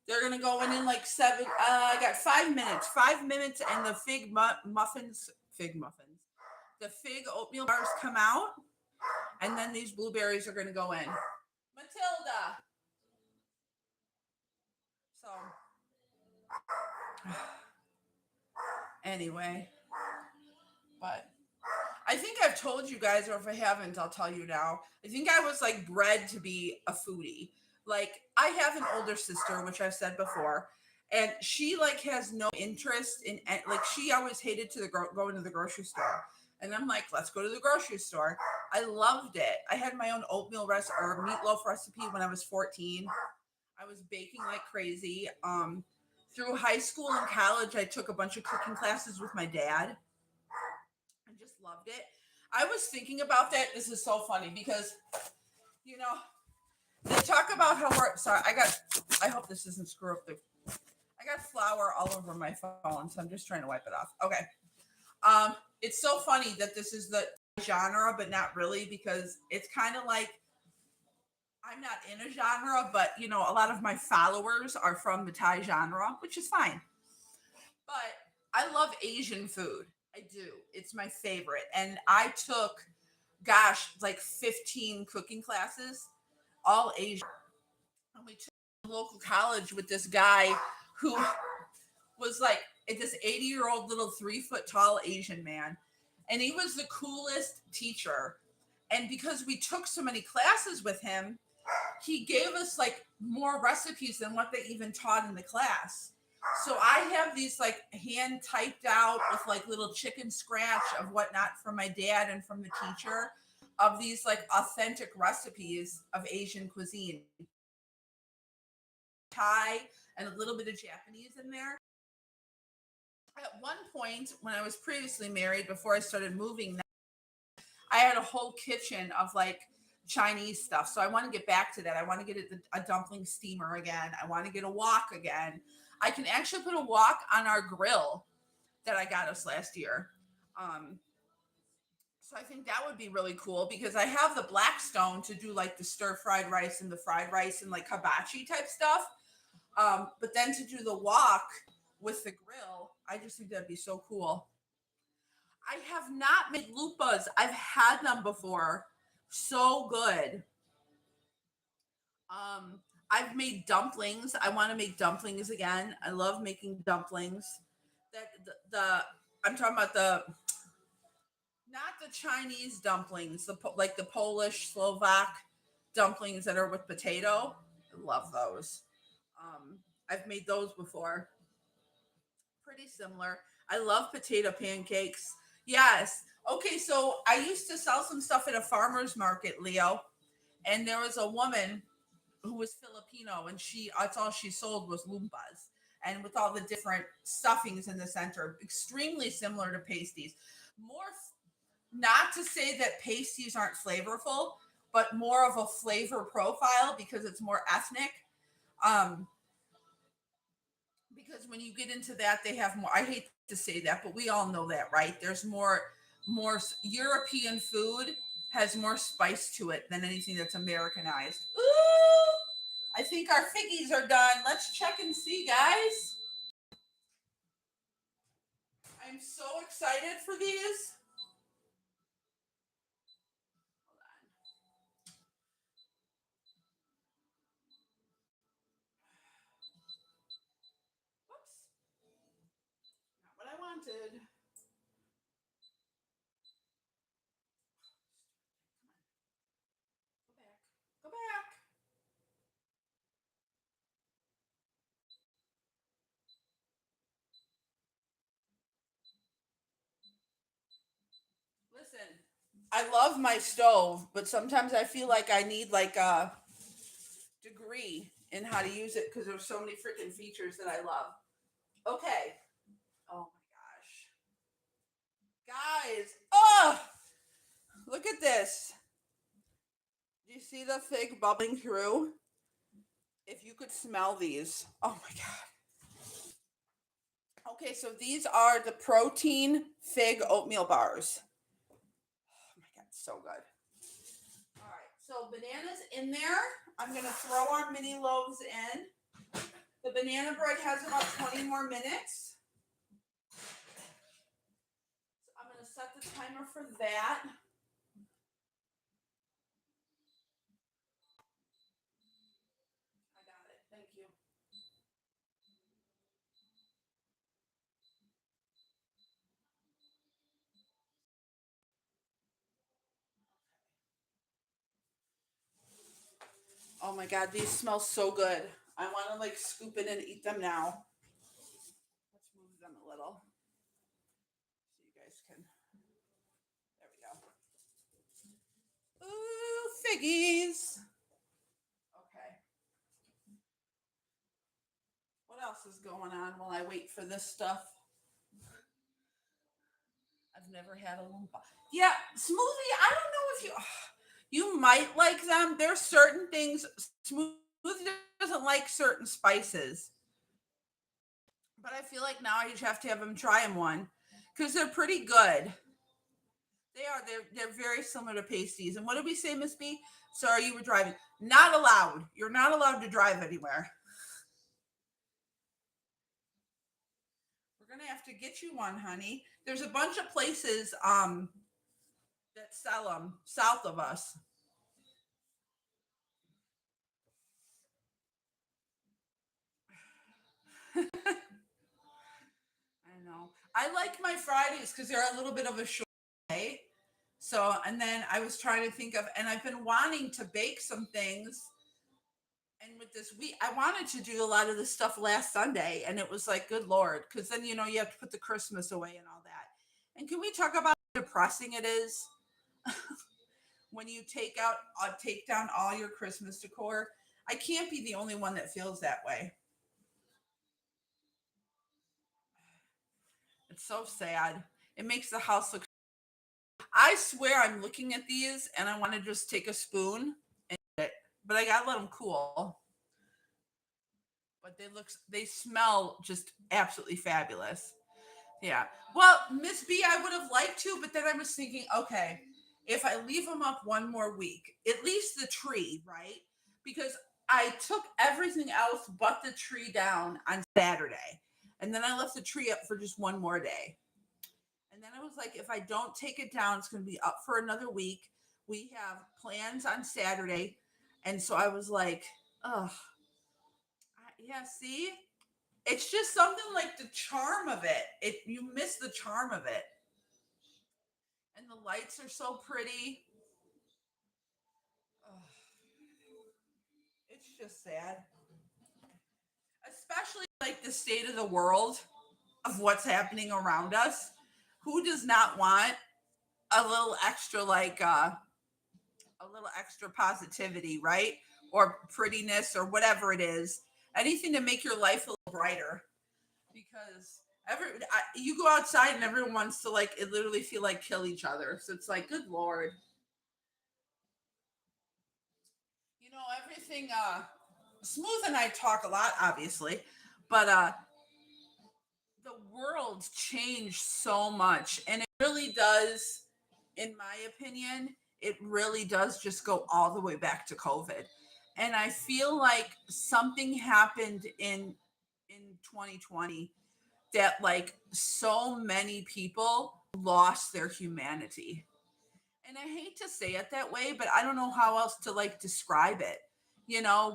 They're gonna go in like 7. I got 5 minutes. 5 minutes, and the fig muffins. The fig oatmeal bars come out, and then these blueberries are gonna go in. Matilda. So anyway, but I think I've told you guys, or if I haven't, I'll tell you now. I think I was like bred to be a foodie. Like, I have an older sister, which I've said before, and she like has no interest in, like, she always hated going to the grocery store. And I'm like, let's go to the grocery store. I loved it. I had my own oatmeal or meatloaf recipe when I was 14. I was baking like crazy. Through high school and college, I took a bunch of cooking classes with my dad. I just loved it. I was thinking about that. This is so funny because, you know, they talk about how we're sorry. I hope this doesn't screw up I got flour all over my phone, so I'm just trying to wipe it off. Okay. It's so funny that this is the genre, but not really, because it's kind of like I'm not in a genre, but a lot of my followers are from the Thai genre, which is fine. But I love Asian food. I do. It's my favorite. And I took, gosh, like 15 cooking classes, all Asian. And we took a local college with this guy who was like this 80-year-old little 3 foot tall Asian man. And he was the coolest teacher. And because we took so many classes with him, he gave us like more recipes than what they even taught in the class. So I have these like hand typed out with like little chicken scratch of whatnot from my dad and from the teacher of these like authentic recipes of Asian cuisine. Thai and a little bit of Japanese in there. At one point, when I was previously married, before I started moving, I had a whole kitchen of like Chinese stuff. So I want to get back to that. I want to get a dumpling steamer again. I want to get a wok again. I can actually put a wok on our grill that I got us last year. So I think that would be really cool because I have the Blackstone to do like the stir fried rice and the fried rice and like hibachi type stuff. But then to do the wok with the grill, I just think that'd be so cool. I have not made lupas. I've had them before. So good. I've made dumplings. I want to make dumplings again. I love making dumplings. That the I'm talking about the not the Chinese dumplings, like the Polish, Slovak dumplings that are with potato. I love those. I've made those before. Pretty similar. I love potato pancakes. Yes. Okay, so I used to sell some stuff at a farmer's market, Leo, and there was a woman who was Filipino, and that's all she sold was lumpas, and with all the different stuffings in the center, extremely similar to pasties. More, not to say that pasties aren't flavorful, but more of a flavor profile because it's more ethnic. Um, because when you get into that, they have more. I hate to say that, but we all know that, right? There's more European food has more spice to it than anything that's Americanized. Ooh, I think our figgies are done. Let's check and see, guys. I'm so excited for these. Hold on. Whoops. Not what I wanted. Go back. Go back. Listen, I love my stove, but sometimes I feel like I need like a degree in how to use it because there's so many freaking features that I love. Okay. Oh my gosh. Guys, oh, look at this. Do you see the fig bubbling through? If you could smell these. Oh my God. Okay, so these are the protein fig oatmeal bars. Oh my God, so good. All right, so bananas in there. I'm going to throw our mini loaves in. The banana bread has about 20 more minutes. So I'm going to set the timer for that. I got it. Thank you. Oh my God, these smell so good. I want to like scoop it and eat them now. Let's move them a little so you guys can. There we go. Ooh, figgies. Okay. What else is going on while I wait for this stuff? I've never had a lumpa. Yeah, smoothie. I don't know if you might like them. There's certain things. Smoothie doesn't like certain spices, but I feel like now I just have to have them try them one because they're pretty good. They are. They're very similar to pasties. And what did we say, Miss B? Sorry, you were driving. Not allowed. You're not allowed to drive anywhere. We're gonna have to get you one, honey. There's a bunch of places that sell them south of us. I like my Fridays because they're a little bit of a short day. So, and then I was trying to think of, and I've been wanting to bake some things. And with this week, I wanted to do a lot of this stuff last Sunday, and it was like, good Lord, because then, you have to put the Christmas away and all that. And can we talk about how depressing it is when you take down all your Christmas decor? I can't be the only one that feels that way. It's so sad. It makes the house look. I swear I'm looking at these and I want to just take a spoon and eat it, but I gotta let them cool. But they smell just absolutely fabulous. Yeah. Well, Miss B, I would have liked to, but then I was thinking, okay, if I leave them up one more week, at least the tree, right? Because I took everything else but the tree down on Saturday, and then I left the tree up for just one more day. And then I was like, if I don't take it down, it's going to be up for another week. We have plans on Saturday. And so I was like, oh, yeah, see? It's just something like the charm of it. You miss the charm of it. And the lights are so pretty. Oh, it's just sad. Especially like the state of the world of what's happening around us. Who does not want a little extra a little extra positivity, right? Or prettiness or whatever it is. Anything to make your life a little brighter. Because you go outside and everyone wants to like it literally feel like kill each other. So it's like, good Lord. Everything Smooth and I talk a lot, obviously, but the world's changed so much and it really does, in my opinion, it really does just go all the way back to COVID. And I feel like something happened in 2020 that like so many people lost their humanity. And I hate to say it that way, but I don't know how else to like describe it.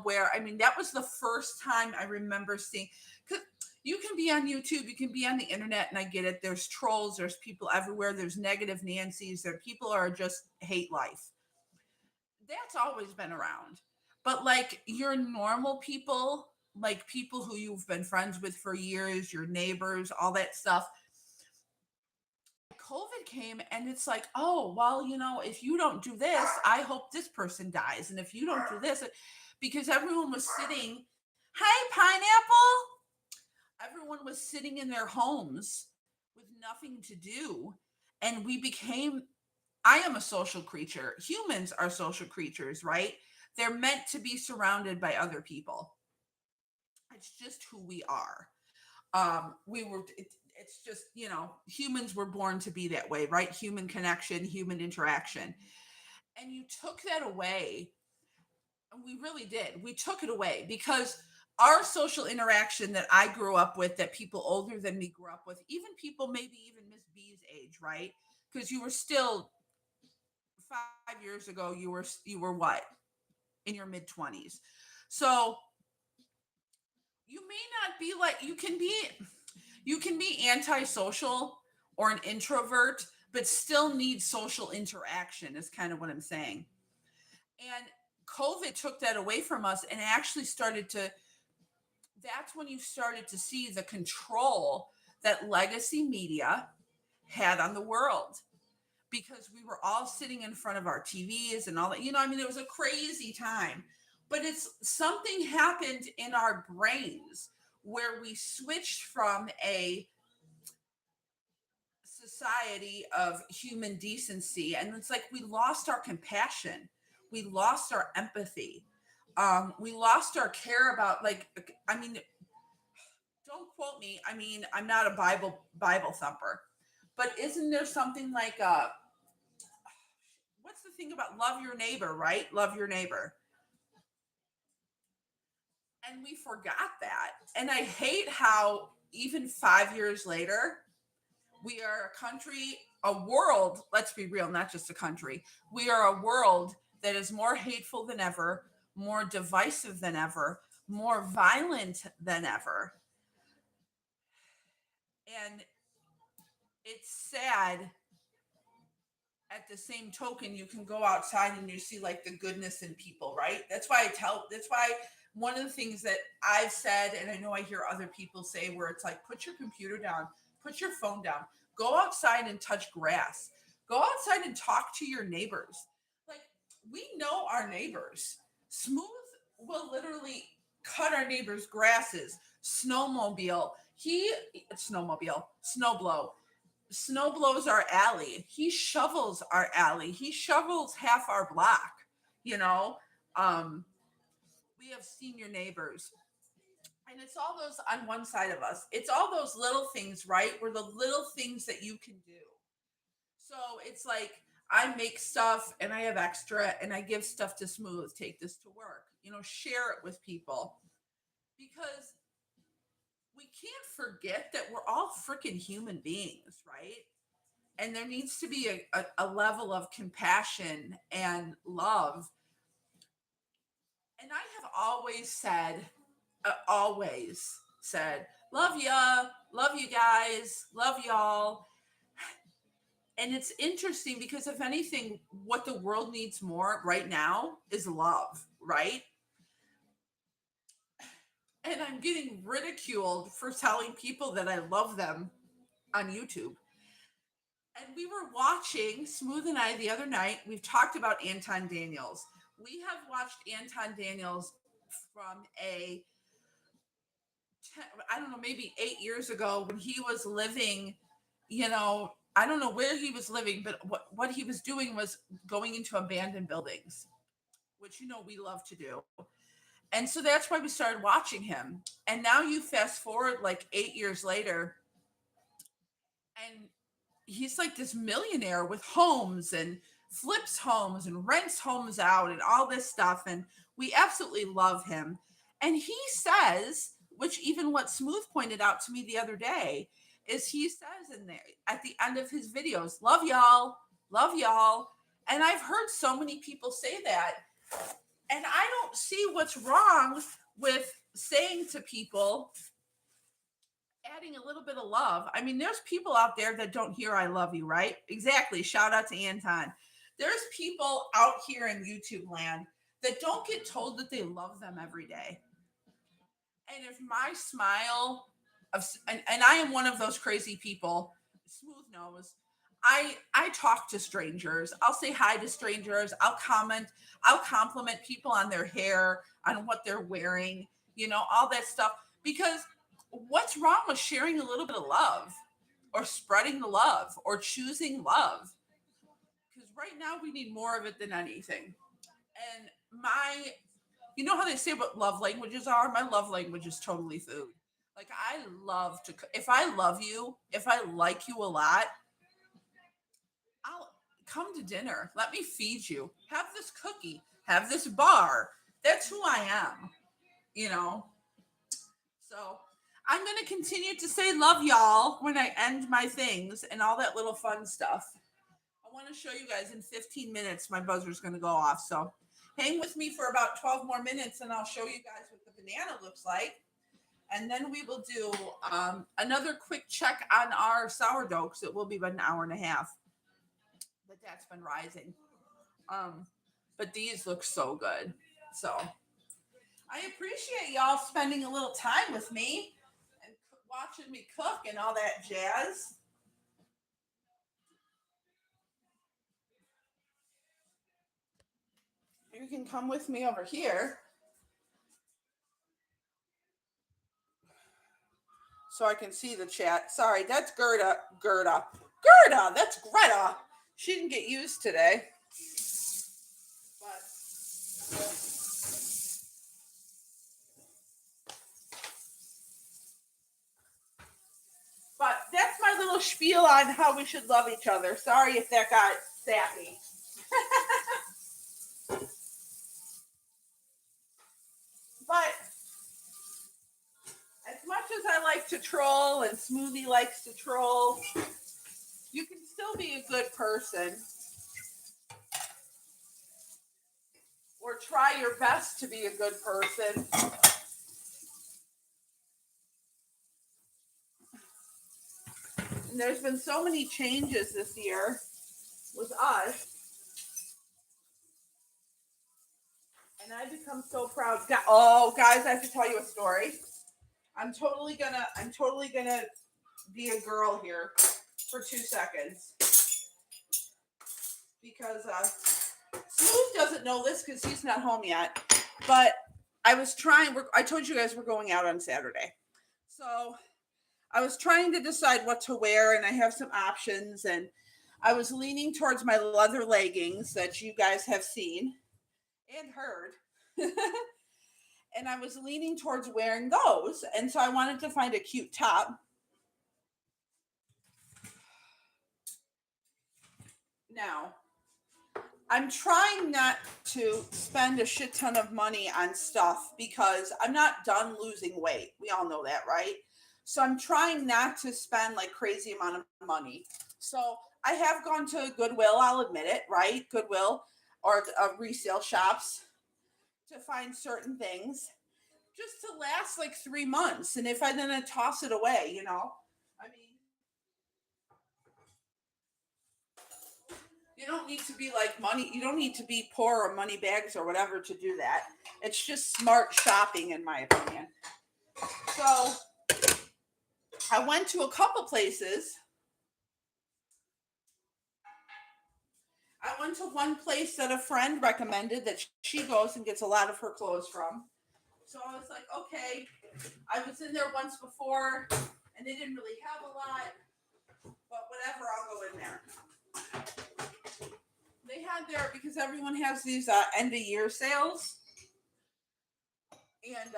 Where I mean, that was the first time I remember seeing. Because you can be on YouTube, you can be on the internet, and I get it. There's trolls, there's people everywhere, there's negative Nancy's, there people are just hate life. That's always been around. But like your normal people, like people who you've been friends with for years, your neighbors, all that stuff, COVID came and it's like, oh, well, if you don't do this, I hope this person dies. And if you don't do this, because everyone was sitting, hi, pineapple. Everyone was sitting in their homes with nothing to do. And I am a social creature. Humans are social creatures, right? They're meant to be surrounded by other people. It's just who we are. It's just, humans were born to be that way, right? Human connection, human interaction. And you took that away, and we really did. We took it away because our social interaction that I grew up with, that people older than me grew up with, even people maybe even Miss B's age, right? Because you were still 5 years ago, you were what, in your mid 20s. So you may not be like, you can be antisocial or an introvert, but still need social interaction, is kind of what I'm saying. And COVID took that away from us and actually that's when you started to see the control that legacy media had on the world, because we were all sitting in front of our TVs and all that. I mean, it was a crazy time, but it's something happened in our brains where we switched from a society of human decency, and it's like we lost our compassion, we lost our empathy, we lost our care about, like, I mean, don't quote me, I mean, I'm not a bible thumper, but isn't there something like what's the thing about love your neighbor, right? Love your neighbor. And we forgot that. And I hate how even 5 years later, we are a country, a world, let's be real, not just a country. We are a world that is more hateful than ever, more divisive than ever, more violent than ever. And it's sad. At the same token, you can go outside and you see like the goodness in people, right? That's why one of the things that I've said, and I know I hear other people say, where it's like, put your computer down, put your phone down, go outside and touch grass, go outside and talk to your neighbors. Like, we know our neighbors. Smooth will literally cut our neighbors' grasses, snow blow. Snow blows our alley. He shovels our alley. He shovels half our block. You know, um, we have senior neighbors, and it's all those on one side of us. It's all those little things, right? Where the little things that you can do. So it's like I make stuff and I have extra, and I give stuff to Smooth. Take this to work. Share it with people because we can't forget that we're all freaking human beings, right? And there needs to be a level of compassion and love. And I have always said, love ya, love you guys, love y'all. And it's interesting because, if anything, what the world needs more right now is love, right? And I'm getting ridiculed for telling people that I love them on YouTube. And we were watching Smooth and I the other night. We've talked about Anton Daniels. We have watched Anton Daniels from I don't know, maybe 8 years ago when he was living, I don't know where he was living, but what he was doing was going into abandoned buildings, which, we love to do. And so that's why we started watching him. And now you fast forward like 8 years later, and he's like this millionaire with homes and flips homes and rents homes out and all this stuff. And we absolutely love him. And he says, which even what Smooth pointed out to me the other day, is he says in there at the end of his videos, love y'all, love y'all. And I've heard so many people say that. And I don't see what's wrong with saying to people, adding a little bit of love. I mean, there's people out there that don't hear I love you, right? Exactly. Shout out to Anton. There's people out here in YouTube land that don't get told that they love them every day. And if my smile and I am one of those crazy people, Smooth knows. I talk to strangers. I'll say hi to strangers. I'll compliment people on their hair, on what they're wearing, all that stuff. Because what's wrong with sharing a little bit of love or spreading the love or choosing love? Because right now we need more of it than anything. And you know how they say what love languages are? My love language is totally food. Like, I love to, if I love you, if I like you a lot, I'll come to dinner. Let me feed you. Have this cookie. Have this bar. That's who I am, you know? So I'm going to continue to say love y'all when I end my things and all that little fun stuff. I want to show you guys in 15 minutes, my buzzer's going to go off. So hang with me for about 12 more minutes and I'll show you guys what the banana looks like. And then we will do another quick check on our sourdough because it will be about an hour and a half. But that's been rising. But these look so good. So I appreciate y'all spending a little time with me and watching me cook and all that jazz. You can come with me over here so I can see the chat. Sorry, that's Gerda, that's Greta. She didn't get used today. But that's my little spiel on how we should love each other. Sorry if that got sappy. But as much as I like to troll and Smoothie likes to troll, you can still be a good person or try your best to be a good person. And there's been so many changes this year with us. And I become so proud. Oh, guys, I have to tell you a story. I'm totally gonna be a girl here for 2 seconds because Smooth doesn't know this because he's not home yet. But I was trying. I told you guys we're going out on Saturday, so I was trying to decide what to wear, and I have some options. And I was leaning towards my leather leggings that you guys have seen and heard. And I was leaning towards wearing those. And so I wanted to find a cute top. Now, I'm trying not to spend a shit ton of money on stuff because I'm not done losing weight. We all know that, right? So I'm trying not to spend like crazy amount of money. So I have gone to Goodwill, I'll admit it, right? Goodwill or resale shops to find certain things just to last like 3 months. And if I then toss it away, I mean, you don't need to be like money. You don't need to be poor or money bags or whatever to do that. It's just smart shopping, in my opinion. So I went to a couple places. I went to one place that a friend recommended that she goes and gets a lot of her clothes from. So I was like, okay, I was in there once before and they didn't really have a lot, but whatever, I'll go in there. They had there because everyone has these end of year sales. And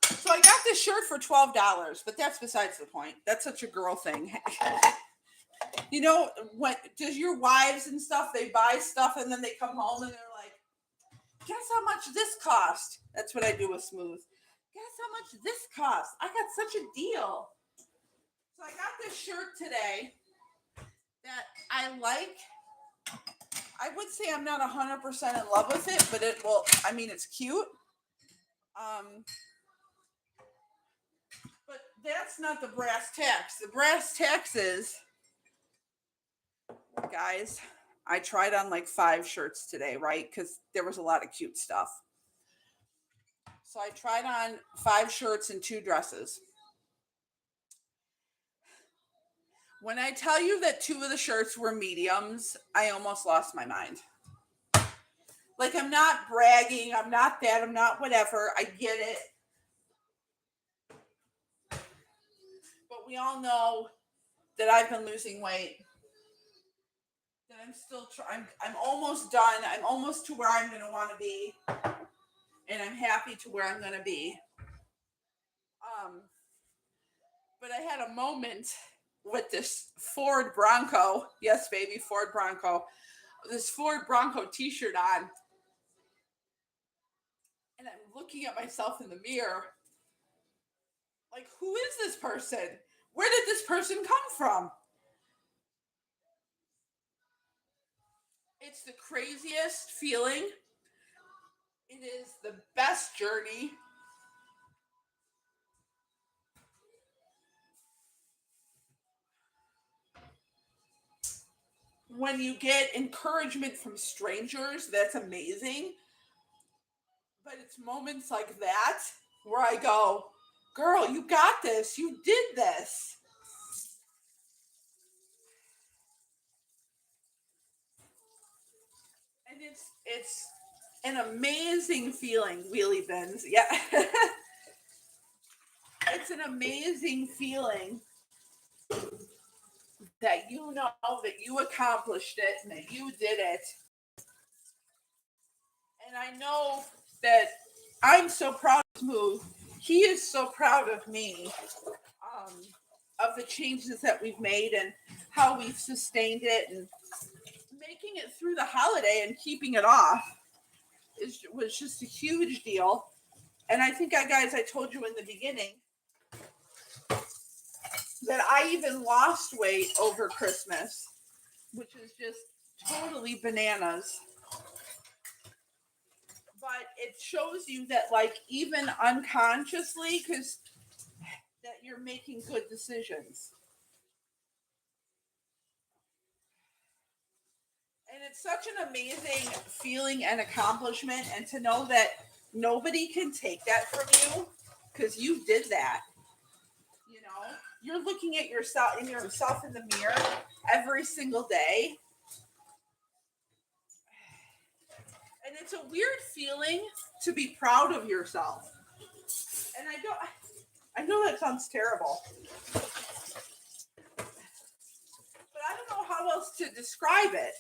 so I got this shirt for $12, but that's besides the point. That's such a girl thing. What does your wives and stuff, they buy stuff and then they come home and they're like, guess how much this cost? That's what I do with Smooth. Guess how much this cost? I got such a deal. So I got this shirt today that I like. I would say I'm not 100% in love with it, but it's cute. But that's not the brass tacks. The brass tacks is, guys, I tried on like 5 shirts today, right? Because there was a lot of cute stuff. So I tried on 5 shirts and 2 dresses. When I tell you that 2 of the shirts were mediums, I almost lost my mind. Like, I'm not bragging. I'm not that. I'm not whatever. I get it. But we all know that I've been losing weight. That I'm still trying. I'm almost done. I'm almost to where I'm going to want to be. And I'm happy to where I'm going to be. But I had a moment with this Ford Bronco. Yes, baby, Ford Bronco. This Ford Bronco t-shirt on. And I'm looking at myself in the mirror. Like, who is this person? Where did this person come from? It's the craziest feeling. It is the best journey. When you get encouragement from strangers, that's amazing. But it's moments like that where I go, girl, you got this. You did this. And it's an amazing feeling, wheelie bins. Yeah. It's an amazing feeling that you know that you accomplished it and that you did it. And I know that I'm so proud of Smooth. He is so proud of me, of the changes that we've made and how we've sustained it and making it through the holiday and keeping it off was just a huge deal. And I think I told you in the beginning that I even lost weight over Christmas, which is just totally bananas. But it shows you that, like, even unconsciously, because that you're making good decisions. And it's such an amazing feeling and accomplishment, and to know that nobody can take that from you because you did that. You know, you're looking at yourself in the mirror every single day. And it's a weird feeling to be proud of yourself. And I know that sounds terrible, but I don't know how else to describe it.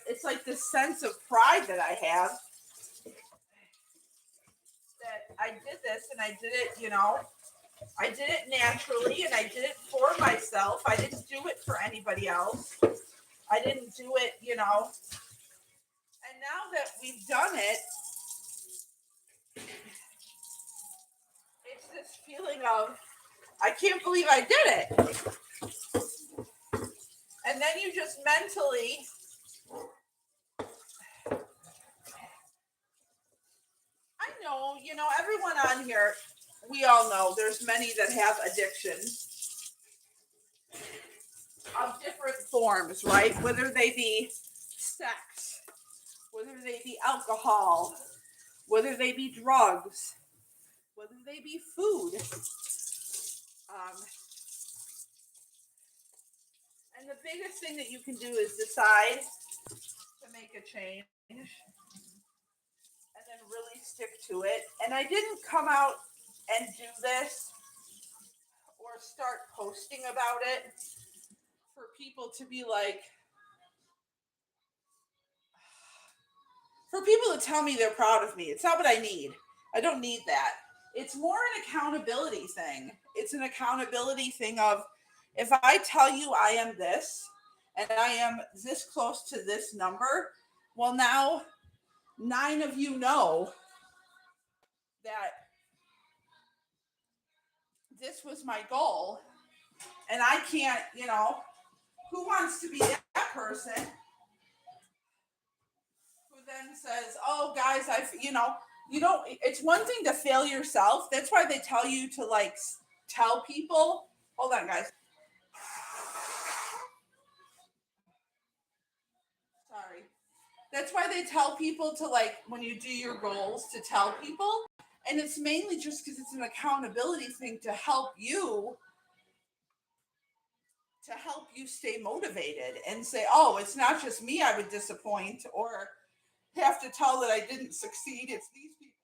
It's like this sense of pride that I have that I did this and I did it, I did it naturally and I did it for myself. I didn't do it for anybody else. I didn't do it, And now that we've done it, it's this feeling of, I can't believe I did it. And then you just mentally, I know, everyone on here, we all know there's many that have addictions of different forms, right? Whether they be sex, whether they be alcohol, whether they be drugs, whether they be food. And the biggest thing that you can do is decide to make a change and then really stick to it. And I didn't come out and do this or start posting about it for people to be like, for people to tell me they're proud of me. It's not what I need. I don't need that. It's more an accountability thing. It's an accountability thing of, if I tell you I am this and I am this close to this number, well, now 9 of you know that this was my goal, and I can't, who wants to be that person who then says, oh, guys, it's one thing to fail yourself. That's why they tell you to tell people, hold on, guys. Sorry. That's why they tell people to, when you do your goals, to tell people. And it's mainly just because it's an accountability thing to help you stay motivated and say, oh, it's not just me I would disappoint or have to tell that I didn't succeed. It's these people.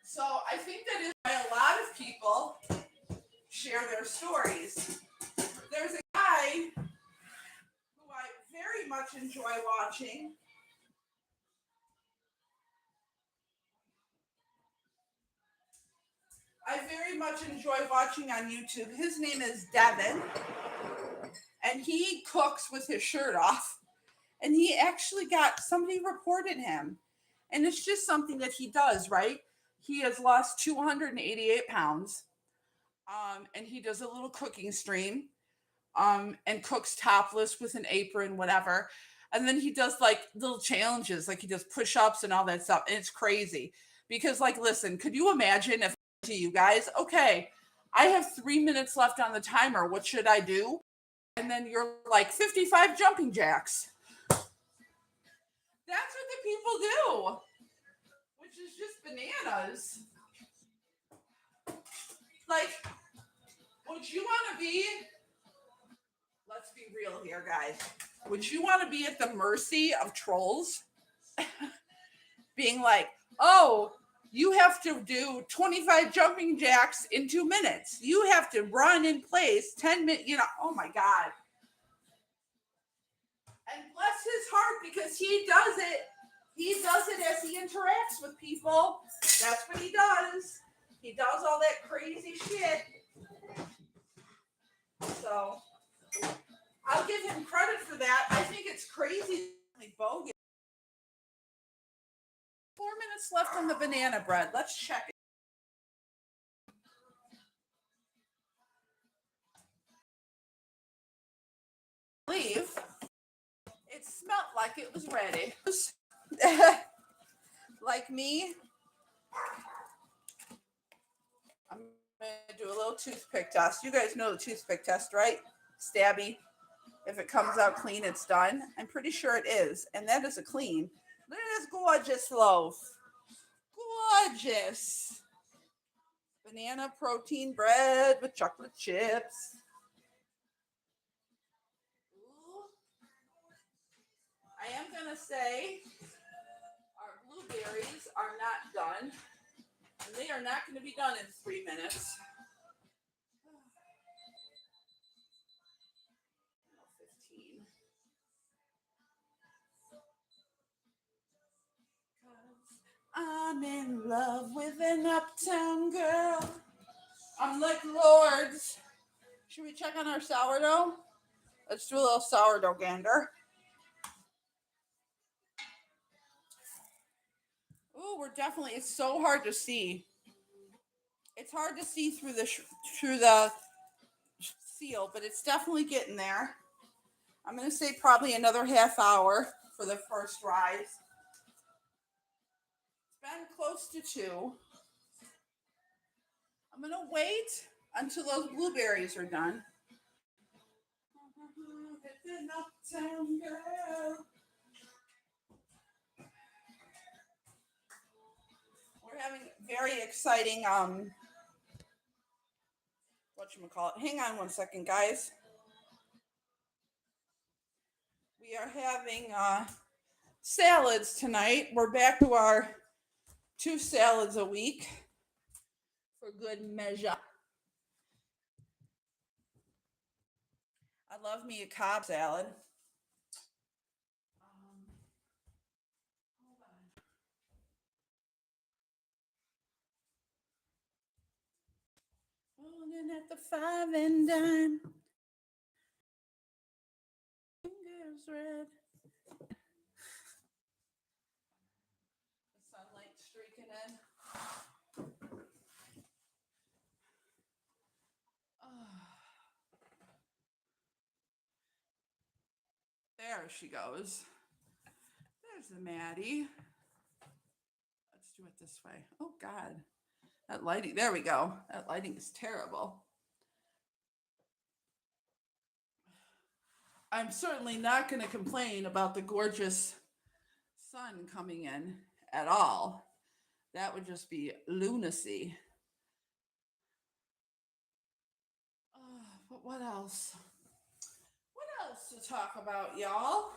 So I think that is why a lot of people share their stories. There's a guy who I very much enjoy watching. I very much enjoy watching on YouTube. His name is Devin, and he cooks with his shirt off. And he actually somebody reported him. And it's just something that he does, right? He has lost 288 pounds. And he does a little cooking stream, and cooks topless with an apron, whatever. And then he does little challenges, he does push-ups and all that stuff. And it's crazy because listen, could you imagine if to you guys, okay, I have 3 minutes left on the timer. What should I do? And then you're 55 jumping jacks. That's what the people do, which is just bananas. Would you want to be, let's be real here, guys. Would you want to be at the mercy of trolls? Being oh, you have to do 25 jumping jacks in 2 minutes. You have to run in place 10 minutes, oh my God. And bless his heart, because he does it. He does it as he interacts with people. That's what he does. He does all that crazy shit. So I'll give him credit for that. I think it's crazy, bogus. 4 minutes left on the banana bread. Let's check it. Leave. It smelled like it was ready. Like me, I'm gonna do a little toothpick test. You guys know the toothpick test, right? Stabby. If it comes out clean, it's done. I'm pretty sure it is. And that is a clean. Look at this gorgeous loaf. Gorgeous. Banana protein bread with chocolate chips. Ooh. I am going to say our blueberries are not done. And they are not going to be done in 3 minutes. 15. I'm in love with an uptown girl. I'm like Lords. Should we check on our sourdough? Let's do a little sourdough gander. Ooh, we're definitely. It's so hard to see. It's hard to see through the seal, but it's definitely getting there. I'm gonna say probably another half hour for the first rise. It's been close to 2. I'm gonna wait until those blueberries are done. It's an uptown girl. We're having very exciting whatchamacallit. Hang on one second, guys. We are having salads tonight. We're back to our 2 salads a week for good measure. I love me a Cobb salad. Hold on. Holding at the 5 and dime. Fingers red. The sunlight streaking in. There she goes. There's the Maddie. Let's do it this way. Oh God. That lighting, there we go. That lighting is terrible. I'm certainly not going to complain about the gorgeous sun coming in at all. That would just be lunacy. But what else? What else to talk about, y'all?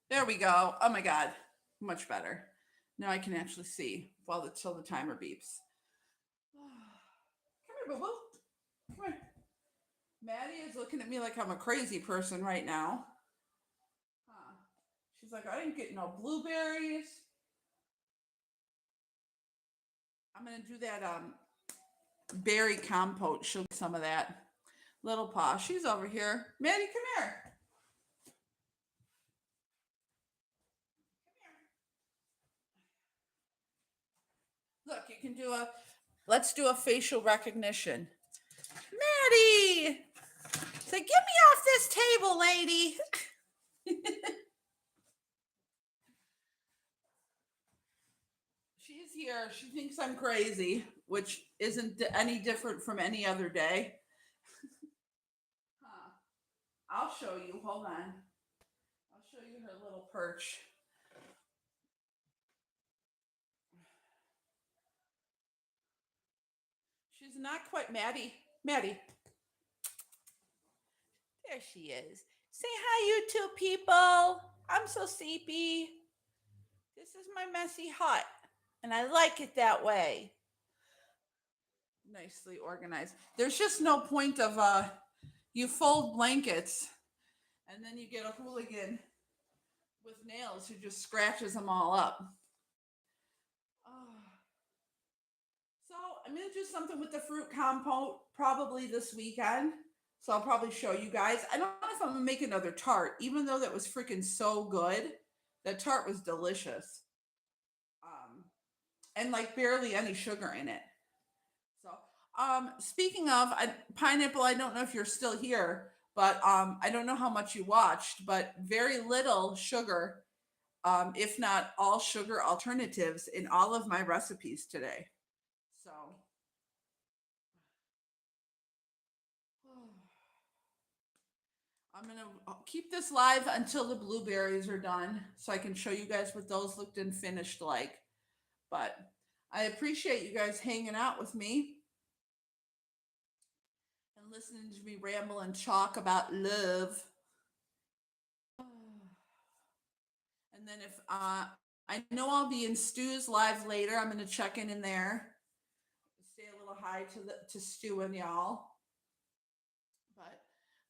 There we go. Oh my God. Much better. Now I can actually see till the timer beeps. Come here, boo boo. Come here. Maddie is looking at me like I'm a crazy person right now. Huh. She's like, I didn't get no blueberries. I'm gonna do that berry compote. She'll get some of that. Little paw. She's over here. Maddie, come here. Look, you can do let's do a facial recognition. Maddie! Say, get me off this table, lady. She's here. She thinks I'm crazy, which isn't any different from any other day. Huh. I'll show you. Hold on. I'll show you her little perch. She's not quite Maddie. Maddie. There she is. Say hi, YouTube people. I'm so sleepy. This is my messy hut, and I like it that way. Nicely organized. There's just no point of you fold blankets, and then you get a hooligan with nails who just scratches them all up. Oh. So I'm gonna do something with the fruit compote probably this weekend. So I'll probably show you guys. I don't know if I'm gonna make another tart, even though that was freaking so good. That tart was delicious. And like barely any sugar in it. So speaking of pineapple, I don't know if you're still here, but I don't know how much you watched, but very little sugar, if not all sugar alternatives in all of my recipes today. So I'm gonna keep this live until the blueberries are done so I can show you guys what those looked and finished like. But I appreciate you guys hanging out with me and listening to me ramble and talk about love. And then if I know I'll be in Stu's live later, I'm gonna check in there, say a little hi to Stu and y'all. But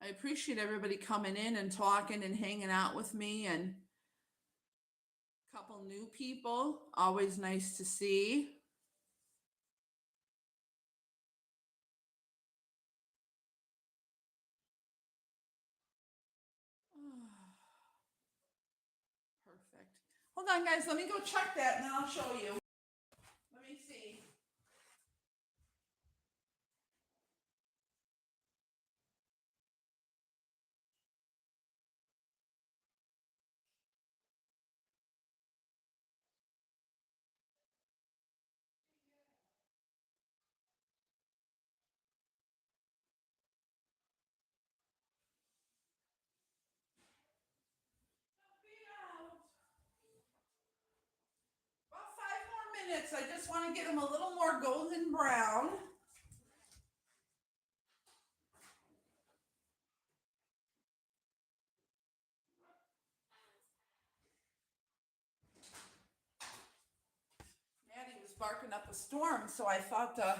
I appreciate everybody coming in and talking and hanging out with me, and a couple new people. Always nice to see. Perfect. Hold on, guys. Let me go check that and then I'll show you. Let me see. About 5 more minutes. I just want to get them a little more golden brown. Maddie was barking up a storm, so I thought the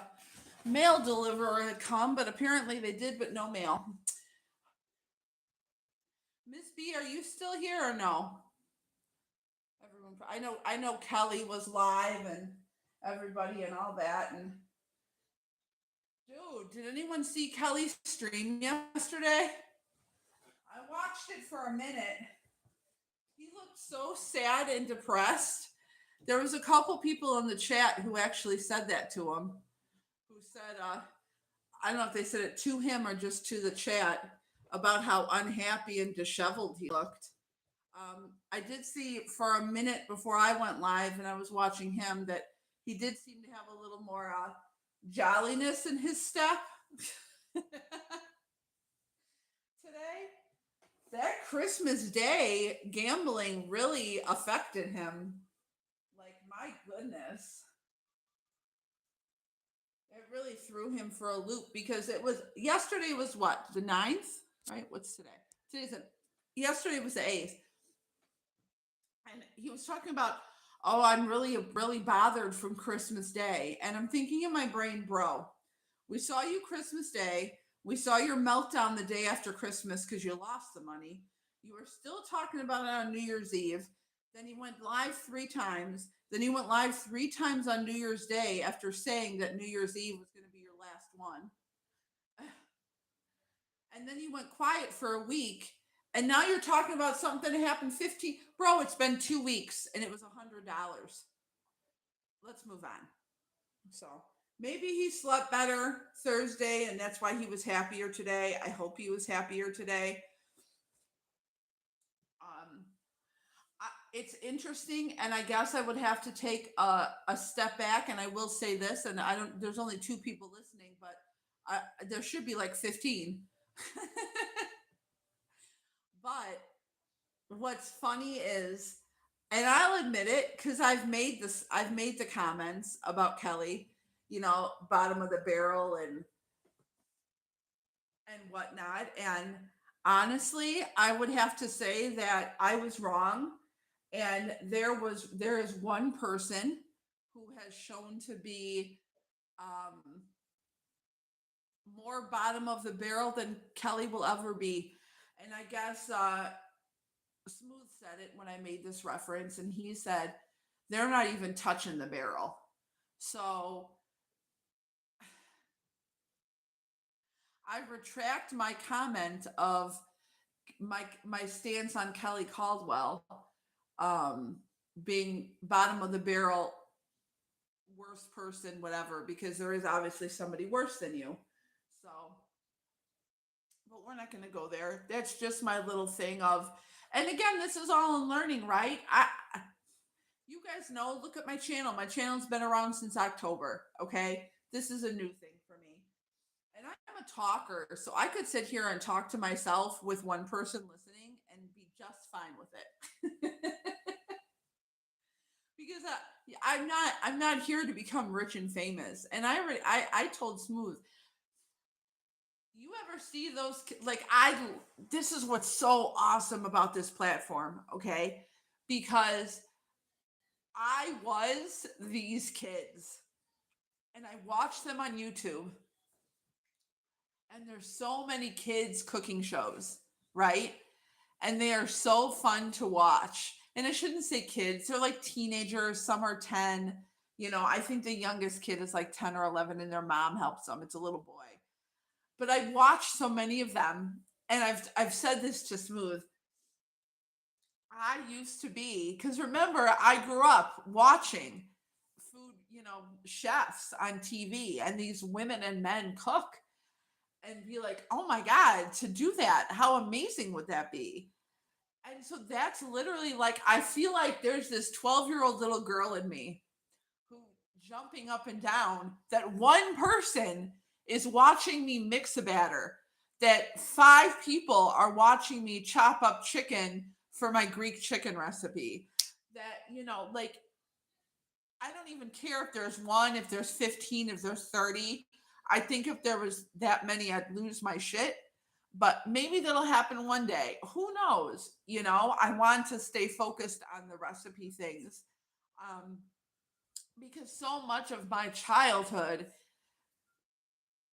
mail deliverer had come, but apparently they did, but no mail. Miss B, are you still here or no? Everyone, I know Kelly was live and everybody and all that. And dude, did anyone see Kelly's stream yesterday? I watched it for a minute. He looked so sad and depressed. There was a couple people in the chat who actually said that to him, who said, I don't know if they said it to him or just to the chat about how unhappy and disheveled he looked. I did see for a minute before I went live and I was watching him that he did seem to have a little more jolliness in his step. Today, that Christmas Day gambling really affected him. Like, my goodness. It really threw him for a loop because yesterday was what? The 9th? Right? What's today? Yesterday was the 8th. And he was talking about, oh, I'm really bothered from Christmas Day. And I'm thinking in my brain, bro, we saw you Christmas Day. We saw your meltdown the day after Christmas because you lost the money. You were still talking about it on New Year's Eve. Then he went live 3 times. Then he went live 3 times on New Year's Day after saying that New Year's Eve was going to be your last one. And then he went quiet for a week. And now you're talking about something that happened 15. Bro, it's been 2 weeks and it was $100. Let's move on. So maybe he slept better Thursday and that's why he was happier today. I hope he was happier today. It's interesting, and I guess I would have to take a step back, and I will say this, and there's only 2 people listening, but there should be like 15. But what's funny is, and I'll admit it, because I've made the comments about Kelly, bottom of the barrel and whatnot. And honestly, I would have to say that I was wrong. And there is one person who has shown to be more bottom of the barrel than Kelly will ever be. And I guess Smooth said it when I made this reference, and he said they're not even touching the barrel. So I retract my comment of my stance on Kelly Caldwell being bottom of the barrel, worst person, whatever, because there is obviously somebody worse than you. So but we're not going to go there. That's just my little thing of, and again, this is all in learning, right? You guys know, look at my channel. My channel's been around since October. Okay. This is a new thing for me. And I'm a talker, so I could sit here and talk to myself with one person listening and be just fine with it. Because I'm not here to become rich and famous. And I told Smooth, you ever see those like I this is what's so awesome about this platform, okay? Because I was these kids and I watched them on YouTube, and there's so many kids cooking shows, right? And they are so fun to watch. And I shouldn't say kids, they're like teenagers, some are 10. I think the youngest kid is like 10 or 11 and their mom helps them. It's a little boy. But I watched so many of them, and I've said this to Smooth. I used to be, because remember, I grew up watching food, chefs on TV, and these women and men cook and be like, oh my God, to do that, how amazing would that be? And so that's literally like, I feel like there's this 12-year-old little girl in me who jumping up and down, that one person is watching me mix a batter, that 5 people are watching me chop up chicken for my Greek chicken recipe, that, like, I don't even care if there's one, if there's 15, if there's 30. I think if there was that many, I'd lose my shit. But maybe that'll happen one day. Who knows? I want to stay focused on the recipe things. Um, because so much of my childhood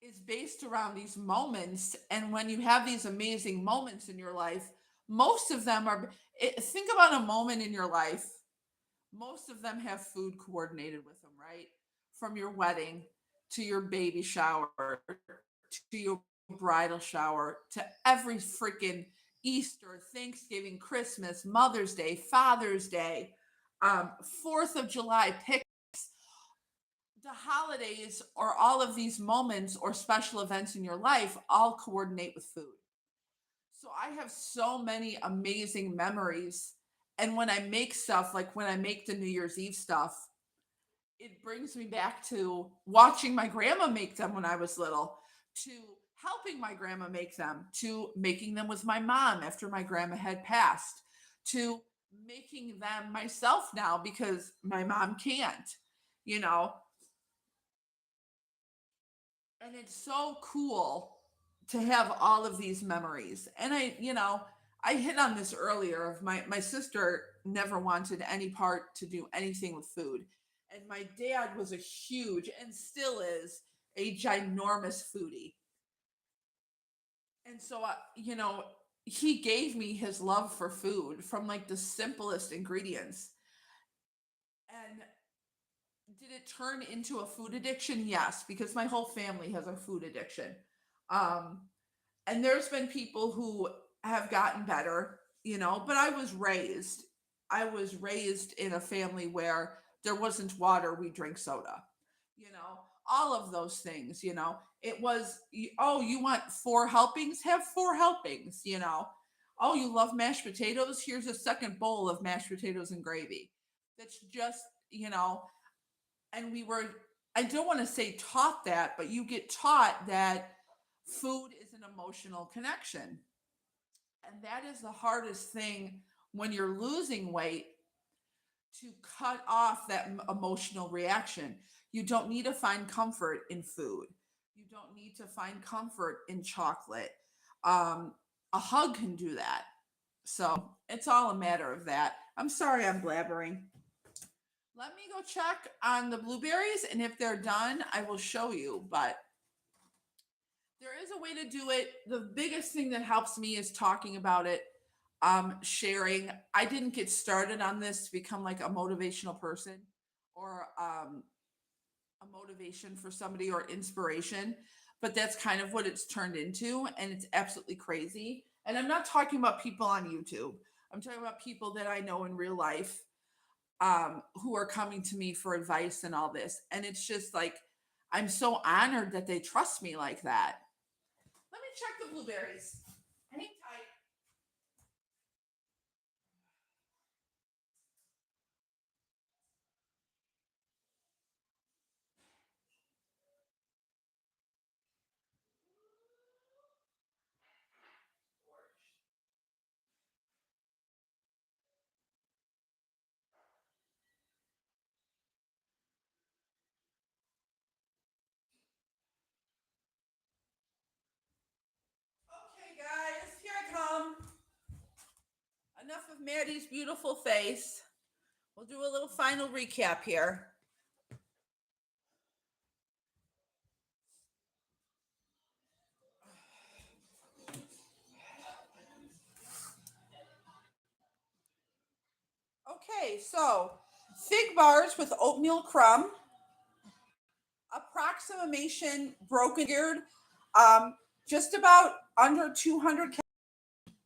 is based around these moments. And when you have these amazing moments in your life, most of them are, think about a moment in your life, most of them have food coordinated with them, right? From your wedding to your baby shower to your bridal shower to every freaking Easter, Thanksgiving, Christmas, Mother's Day, Father's Day, 4th of July, the holidays, or all of these moments or special events in your life all coordinate with food. So I have so many amazing memories. And when I make stuff, like when I make the New Year's Eve stuff, it brings me back to watching my grandma make them when I was little, to helping my grandma make them, to making them with my mom after my grandma had passed, to making them myself now because my mom can't, you know, and it's so cool to have all of these memories. And I hit on this earlier of my sister never wanted any part to do anything with food. And my dad was a huge, and still is, a ginormous foodie. And so, he gave me his love for food from like the simplest ingredients. And did it turn into a food addiction? Yes, because my whole family has a food addiction. Um, and there's been people who have gotten better, but I was raised in a family where there wasn't water, we drink soda, you know, all of those things, it was, oh, you want 4 helpings, have 4 helpings, oh, you love mashed potatoes, here's a second bowl of mashed potatoes and gravy. That's just, and we were, I don't want to say taught that, but you get taught that food is an emotional connection. And that is the hardest thing when you're losing weight, to cut off that emotional reaction. You don't need to find comfort in food. You don't need to find comfort in chocolate. Um, a hug can do that. So it's all a matter of that. I'm sorry I'm blabbering. Let me go check on the blueberries, and if they're done, I will show you. But there is a way to do it. The biggest thing that helps me is talking about it, sharing. I didn't get started on this to become like a motivational person, or a motivation for somebody, or inspiration, but that's kind of what it's turned into. And it's absolutely crazy. And I'm not talking about people on YouTube, I'm talking about people that I know in real life, who are coming to me for advice and all this. And it's just like, I'm so honored that they trust me like that. Let me check the blueberries. Hang tight. Okay, guys, here I come. Enough of Maddie's beautiful face. We'll do a little final recap here. Okay, so fig bars with oatmeal crumb, approximation broken geared, just about under 200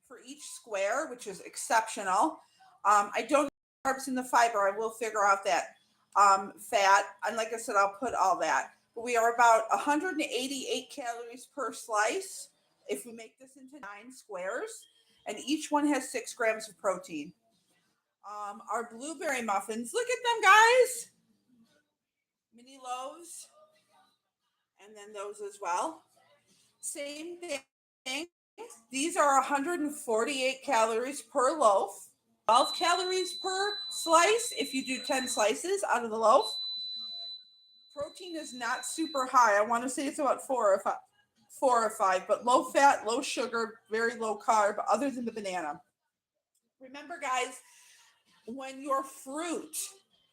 for each square, which is exceptional. I don't know carbs in the fiber. I will figure out that fat, and like I said, I'll put all that. But we are about 188 calories per slice if we make this into 9 squares, and each one has 6 grams of protein. Our blueberry muffins, look at them, guys. Mini loaves, and then those as well. Same thing. These are 148 calories per loaf, 12 calories per slice if you do 10 slices out of the loaf. Protein is not super high. I want to say it's about 4 or 5, but low fat, low sugar, very low carb, other than the banana. Remember, guys, when your fruit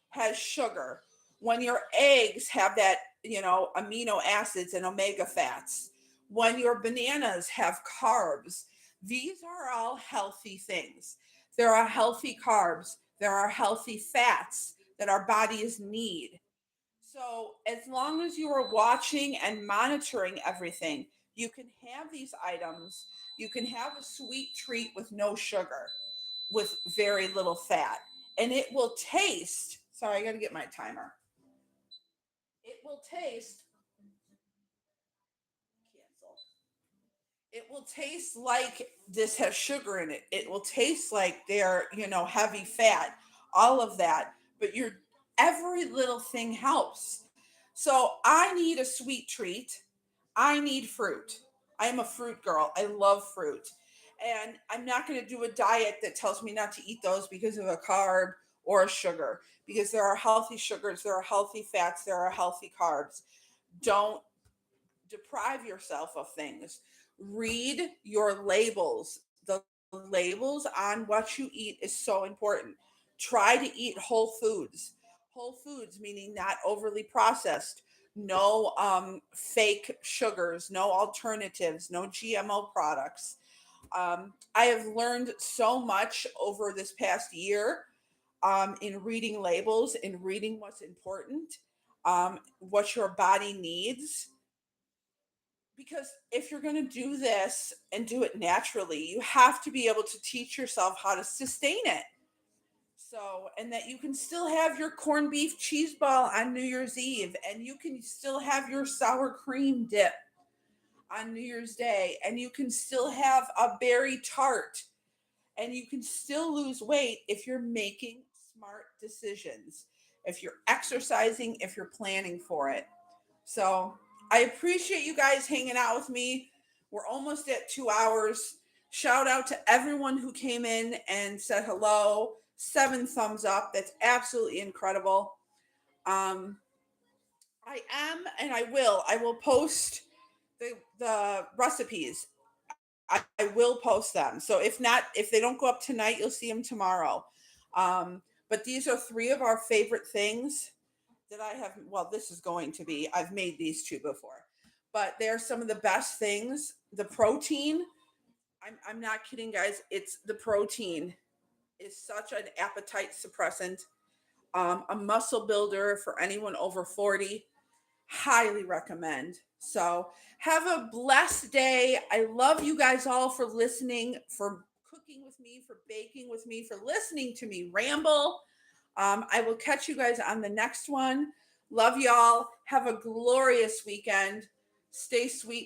has sugar, when your eggs have that, amino acids and omega fats, when your bananas have carbs, these are all healthy things. There are healthy carbs, there are healthy fats that our bodies need. So, as long as you are watching and monitoring everything, you can have these items. You can have a sweet treat with no sugar, with very little fat, and it will taste. Sorry, I got to get my timer. It will taste. Cancel. It will taste like this has sugar in it. It will taste like they're, heavy fat, all of that. But every little thing helps. So I need a sweet treat. I need fruit. I am a fruit girl. I love fruit. And I'm not going to do a diet that tells me not to eat those because of a carb or a sugar, because there are healthy sugars, there are healthy fats, there are healthy carbs. Don't deprive yourself of things. Read your labels. The labels on what you eat is so important. Try to eat whole foods. Whole foods meaning not overly processed, no fake sugars, no alternatives, no GMO products. I have learned so much over this past year in reading labels, in reading what's important, what your body needs, because if you're going to do this and do it naturally, you have to be able to teach yourself how to sustain it. So, and that you can still have your corned beef cheese ball on New Year's Eve, and you can still have your sour cream dip on New Year's Day, and you can still have a berry tart, and you can still lose weight if you're making smart decisions, if you're exercising, if you're planning for it. So I appreciate you guys hanging out with me. We're almost at 2 hours. Shout out to everyone who came in and said hello. 7 thumbs up. That's absolutely incredible. Um, I am, and I will post the recipes. I will post them. So if not, if they don't go up tonight, you'll see them tomorrow. But these are 3 of our favorite things that I have. Well, this is going to be, I've made these 2 before, but they're some of the best things. The protein, I'm not kidding, guys. It's the protein is such an appetite suppressant, a muscle builder for anyone over 40. Highly recommend. So have a blessed day. I love you guys all for listening, for cooking with me, for baking with me, for listening to me ramble. I will catch you guys on the next one. Love y'all. Have a glorious weekend. Stay sweet.